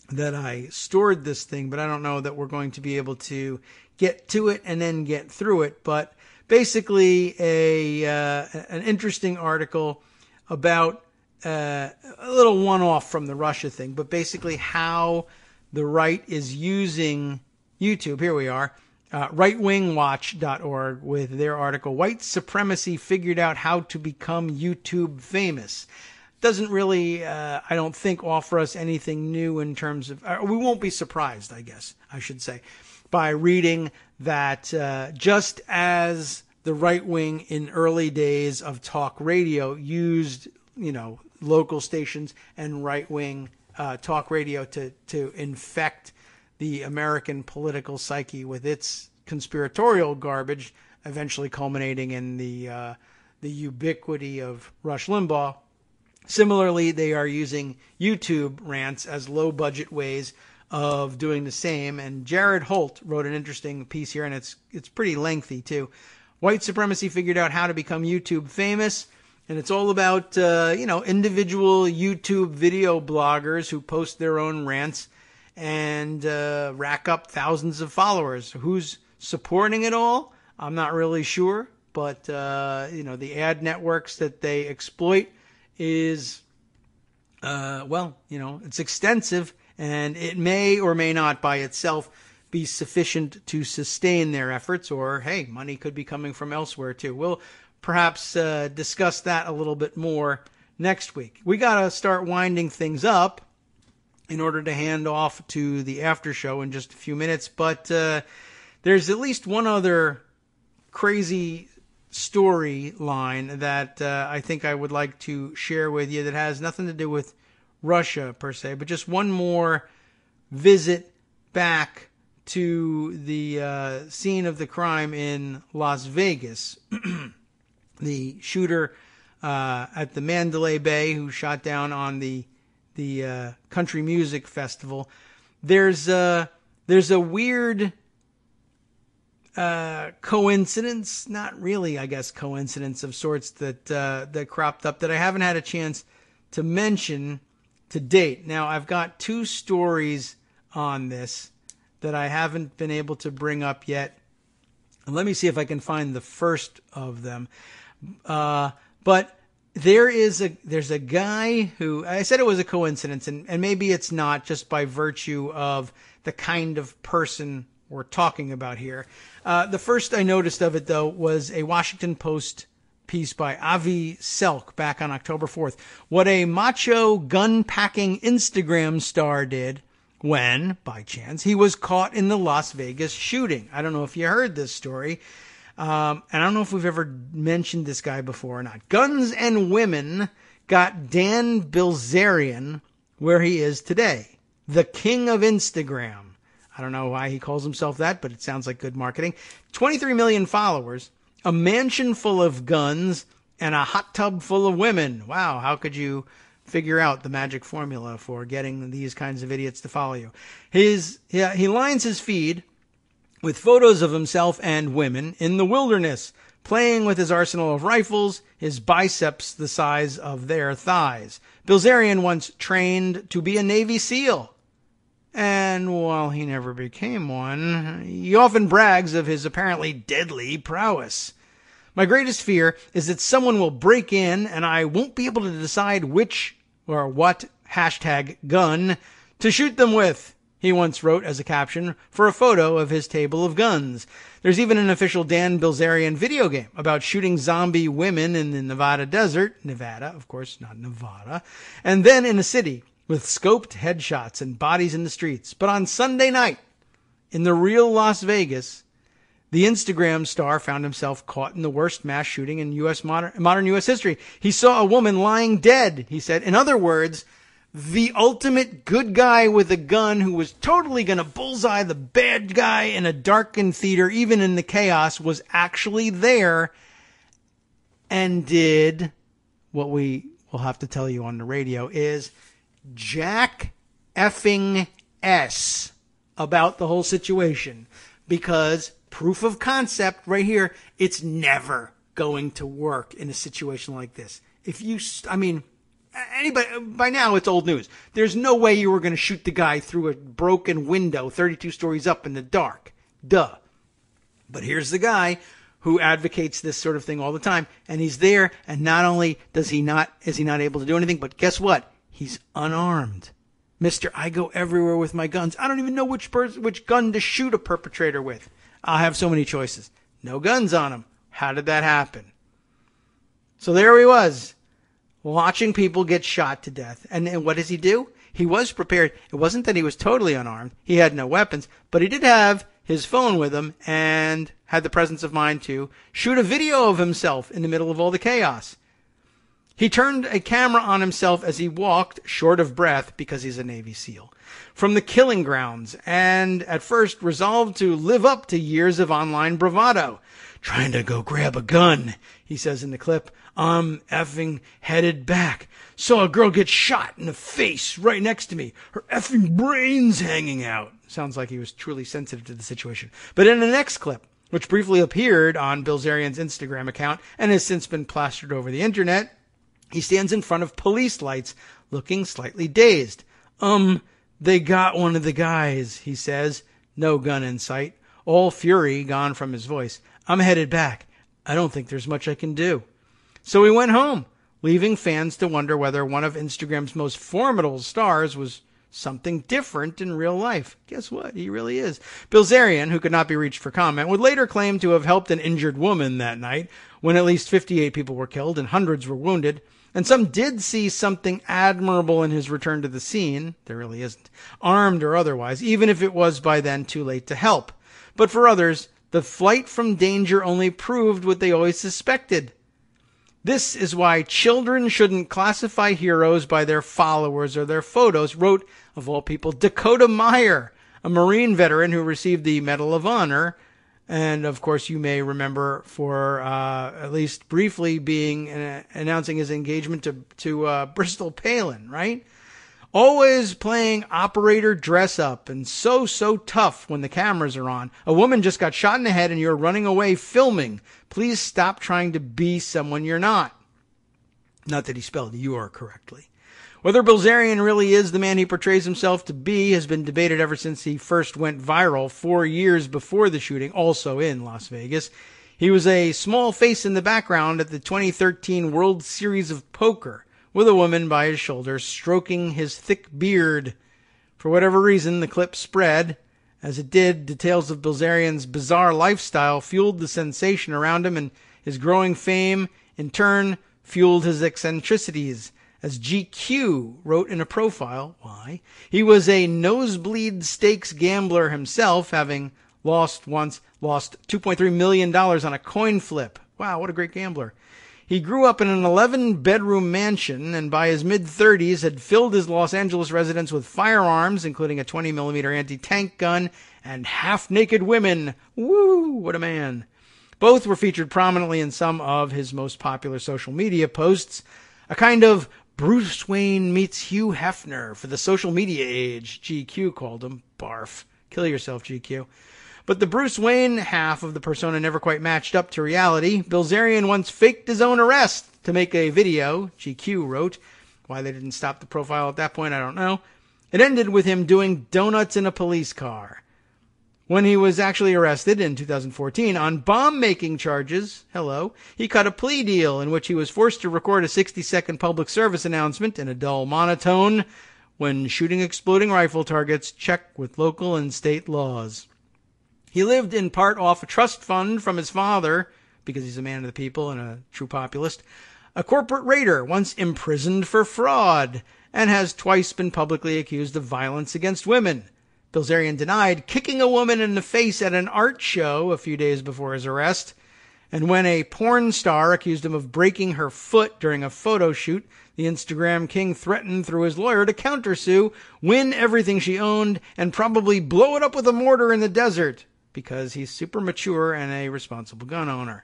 that I stored this thing, but I don't know that we're going to be able to get to it and then get through it. But basically an interesting article about a little one-off from the Russia thing, but basically how the right is using YouTube. Here we are, rightwingwatch.org with their article, White Supremacy Figured Out How to Become YouTube Famous. Doesn't really, I don't think, offer us anything new in terms of, we won't be surprised, I guess, I should say, by reading that just as the right wing in early days of talk radio used, local stations and right wing talk radio to infect the American political psyche with its conspiratorial garbage, eventually culminating in the ubiquity of Rush Limbaugh. Similarly, they are using YouTube rants as low-budget ways of doing the same. And Jared Holt wrote an interesting piece here, and it's pretty lengthy, too. White supremacy figured out how to become YouTube famous. And it's all about, individual YouTube video bloggers who post their own rants and rack up thousands of followers. Who's supporting it all? I'm not really sure. But, the ad networks that they exploit is, it's extensive, and it may or may not by itself be sufficient to sustain their efforts, or, hey, money could be coming from elsewhere, too. We'll perhaps discuss that a little bit more next week. We got to start winding things up in order to hand off to the after show in just a few minutes, but there's at least one other crazy storyline that I think I would like to share with you that has nothing to do with Russia per se, but just one more visit back to the scene of the crime in Las Vegas. The shooter at the Mandalay Bay who shot down on the the country music festival. There's a weird coincidence, not really, I guess, coincidence of sorts that cropped up that I haven't had a chance to mention to date. Now, I've got 2 stories on this that I haven't been able to bring up yet. And let me see if I can find the first of them. But there's a guy who, I said it was a coincidence, and maybe it's not, just by virtue of the kind of person we're talking about here. The first I noticed of it, though, was a Washington Post piece by Avi Selk back on October 4th. What a macho gun-packing Instagram star did when, by chance, he was caught in the Las Vegas shooting. I don't know if you heard this story. And I don't know if we've ever mentioned this guy before or not. Guns and Women got Dan Bilzerian where he is today. The king of Instagram. I don't know why he calls himself that, but it sounds like good marketing. 23 million followers, a mansion full of guns, and a hot tub full of women. Wow, how could you figure out the magic formula for getting these kinds of idiots to follow you? He lines his feed with photos of himself and women in the wilderness, playing with his arsenal of rifles, his biceps the size of their thighs. Bilzerian once trained to be a Navy SEAL. And while he never became one, he often brags of his apparently deadly prowess. My greatest fear is that someone will break in and I won't be able to decide which or what #gun to shoot them with, he once wrote as a caption for a photo of his table of guns. There's even an official Dan Bilzerian video game about shooting zombie women in the Nevada desert. Nevada, of course, not Nevada. And then in a city with scoped headshots and bodies in the streets. But on Sunday night, in the real Las Vegas, the Instagram star found himself caught in the worst mass shooting in modern U.S. history. He saw a woman lying dead, he said. In other words, the ultimate good guy with a gun who was totally going to bullseye the bad guy in a darkened theater, even in the chaos, was actually there and did what we will have to tell you on the radio is Jack effing S about the whole situation, because proof of concept right here, it's never going to work in a situation like this. Anybody, by now it's old news. There's no way you were going to shoot the guy through a broken window 32 stories up in the dark. Duh. But here's the guy who advocates this sort of thing all the time, and he's there, and not only is he not able to do anything, but guess what? He's unarmed. Mr. I go everywhere with my guns. I don't even know which gun to shoot a perpetrator with. I'll have so many choices. No guns on him. How did that happen? So there he was, watching people get shot to death. And what does he do? He was prepared. It wasn't that he was totally unarmed. He had no weapons, but he did have his phone with him and had the presence of mind to shoot a video of himself in the middle of all the chaos. He turned a camera on himself as he walked, short of breath because he's a Navy SEAL, from the killing grounds, and at first resolved to live up to years of online bravado. Trying to go grab a gun, he says in the clip. I'm effing headed back. Saw a girl get shot in the face right next to me. Her effing brains hanging out. Sounds like he was truly sensitive to the situation. But in the next clip, which briefly appeared on Bilzerian's Instagram account and has since been plastered over the internet, he stands in front of police lights, looking slightly dazed. They got one of the guys, he says. No gun in sight. All fury gone from his voice. I'm headed back. I don't think there's much I can do. So he went home, leaving fans to wonder whether one of Instagram's most formidable stars was something different in real life. Guess what? He really is. Bilzerian, who could not be reached for comment, would later claim to have helped an injured woman that night, when at least 58 people were killed and hundreds were wounded. And some did see something admirable in his return to the scene. There really isn't. Armed or otherwise, even if it was by then too late to help. But for others, the flight from danger only proved what they always suspected. This is why children shouldn't classify heroes by their followers or their photos, wrote, of all people, Dakota Meyer, a Marine veteran who received the Medal of Honor. And, of course, you may remember for at least briefly announcing his engagement to Bristol Palin, right? Always playing operator dress up and so tough when the cameras are on. A woman just got shot in the head and you're running away filming. Please stop trying to be someone you're not. Not that he spelled "you're" correctly. Whether Bilzerian really is the man he portrays himself to be has been debated ever since he first went viral 4 years before the shooting, also in Las Vegas. He was a small face in the background at the 2013 World Series of Poker, with a woman by his shoulder stroking his thick beard. For whatever reason, the clip spread. As it did, details of Bilzerian's bizarre lifestyle fueled the sensation around him, and his growing fame, in turn, fueled his eccentricities. As GQ wrote in a profile, why? He was a nosebleed stakes gambler himself, having lost $2.3 million on a coin flip. Wow, what a great gambler. He grew up in an 11-bedroom mansion, and by his mid-30s had filled his Los Angeles residence with firearms, including a 20mm anti-tank gun, and half-naked women. Woo, what a man. Both were featured prominently in some of his most popular social media posts. A kind of Bruce Wayne meets Hugh Hefner for the social media age, GQ called him. Barf. Kill yourself, GQ. But the Bruce Wayne half of the persona never quite matched up to reality. Bilzerian once faked his own arrest to make a video, GQ wrote. Why they didn't stop the profile at that point, I don't know. It ended with him doing donuts in a police car. When he was actually arrested in 2014 on bomb-making charges, he cut a plea deal in which he was forced to record a 60-second public service announcement in a dull monotone. When shooting exploding rifle targets, check with local and state laws. He lived in part off a trust fund from his father, because he's a man of the people and a true populist, a corporate raider once imprisoned for fraud, and has twice been publicly accused of violence against women. Bilzerian denied kicking a woman in the face at an art show a few days before his arrest. And when a porn star accused him of breaking her foot during a photo shoot, the Instagram king threatened through his lawyer to countersue, win everything she owned, and probably blow it up with a mortar in the desert, because he's super mature and a responsible gun owner.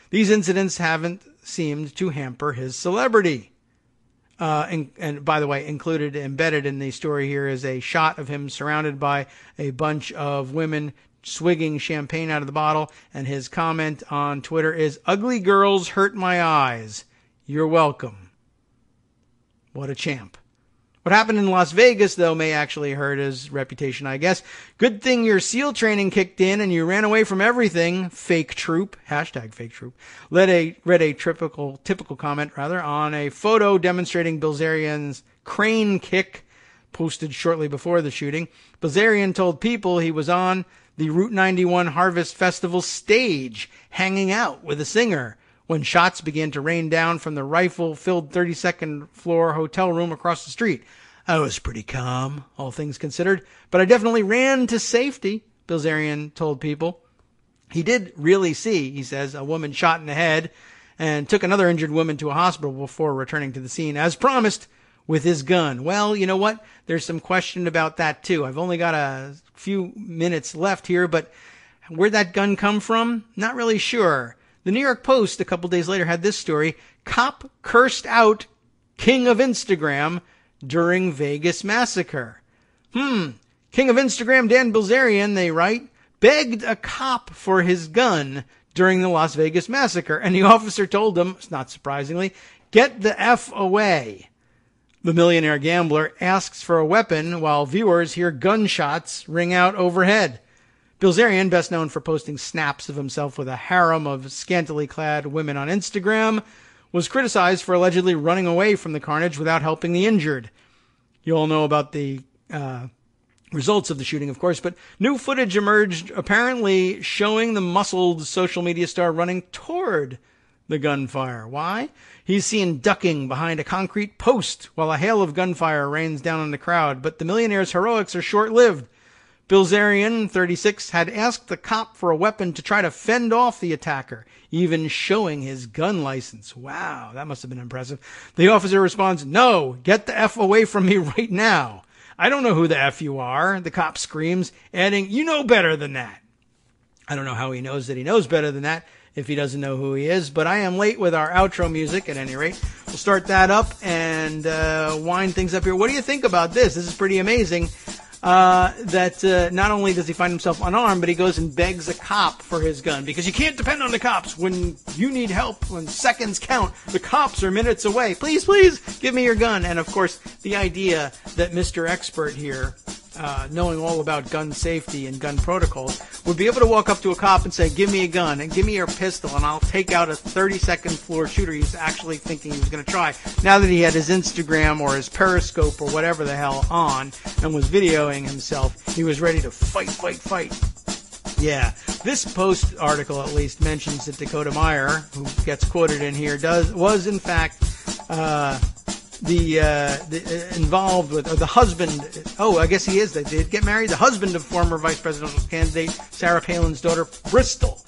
These incidents haven't seemed to hamper his celebrity. And by the way, embedded in the story here is a shot of him surrounded by a bunch of women swigging champagne out of the bottle, and his comment on Twitter is, "Ugly girls hurt my eyes. You're welcome." What a champ. What happened in Las Vegas, though, may actually hurt his reputation, I guess. Good thing your SEAL training kicked in and you ran away from everything. Fake troop. Hashtag fake troop. Read a typical comment, on a photo demonstrating Bilzerian's crane kick posted shortly before the shooting. Bilzerian told people he was on the Route 91 Harvest Festival stage, hanging out with a singer, when shots began to rain down from the rifle-filled 32nd floor hotel room across the street. I was pretty calm, all things considered, but I definitely ran to safety, Bilzerian told people. He did really see, he says, a woman shot in the head and took another injured woman to a hospital before returning to the scene, as promised, with his gun. Well, you know what? There's some question about that, too. I've only got a few minutes left here, but where'd that gun come from? Not really sure. The New York Post, a couple days later, had this story. Cop cursed out King of Instagram during Vegas massacre. King of Instagram Dan Bilzerian, they write, begged a cop for his gun during the Las Vegas massacre, and the officer told him, not surprisingly, get the F away. The millionaire gambler asks for a weapon while viewers hear gunshots ring out overhead. Bilzerian, best known for posting snaps of himself with a harem of scantily clad women on Instagram, was criticized for allegedly running away from the carnage without helping the injured. You all know about the results of the shooting, of course, but new footage emerged apparently showing the muscled social media star running toward the gunfire. Why? He's seen ducking behind a concrete post while a hail of gunfire rains down on the crowd, but the millionaire's heroics are short-lived. Bilzerian, 36, had asked the cop for a weapon to try to fend off the attacker, even showing his gun license. Wow, that must have been impressive. The officer responds, "No, get the F away from me right now." "I don't know who the F you are," the cop screams, adding, "You know better than that." I don't know how he knows that he knows better than that, if he doesn't know who he is. But I am late with our outro music at any rate. We'll start that up and wind things up here. What do you think about this? This is pretty amazing. That not only does he find himself unarmed, but he goes and begs a cop for his gun, because you can't depend on the cops when you need help, when seconds count. The cops are minutes away. Please, please, give me your gun. And, of course, the idea that Mr. Expert here, knowing all about gun safety and gun protocols, would be able to walk up to a cop and say, give me a gun and give me your pistol and I'll take out a 32nd floor shooter he's actually thinking he was going to try. Now that he had his Instagram or his Periscope or whatever the hell on and was videoing himself, he was ready to fight. Yeah, this Post article at least mentions that Dakota Meyer, who gets quoted in here, was in fact involved with, or the husband, I guess he is, they did get married, the husband of former vice presidential candidate Sarah Palin's daughter, Bristol.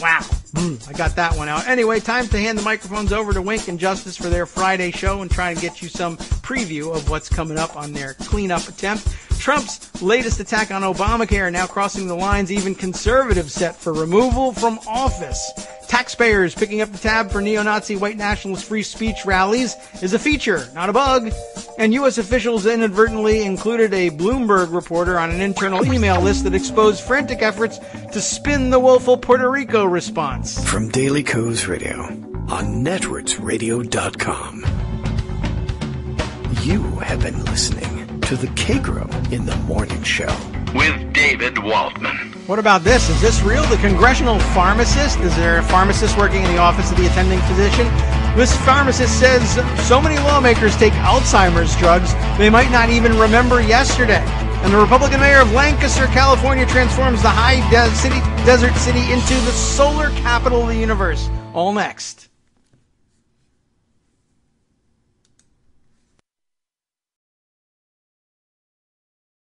Wow. I got that one out. Anyway, time to hand the microphones over to Wink and Justice for their Friday show and try and get you some preview of what's coming up on their cleanup attempt. Trump's latest attack on Obamacare now crossing the lines, even conservatives set for removal from office. Taxpayers picking up the tab for neo-Nazi white nationalist free speech rallies is a feature, not a bug. And U.S. officials inadvertently included a Bloomberg reporter on an internal email list that exposed frantic efforts to spin the woeful Puerto Rico response. From Daily Kos Radio on networksradio.com. You have been listening to the Kagro in the Morning Show with David Waldman. What about this? Is this real? The congressional pharmacist? Is there a pharmacist working in the office of the attending physician? This pharmacist says so many lawmakers take Alzheimer's drugs they might not even remember yesterday. And the Republican mayor of Lancaster, California, transforms the high desert city into the solar capital of the universe. All next.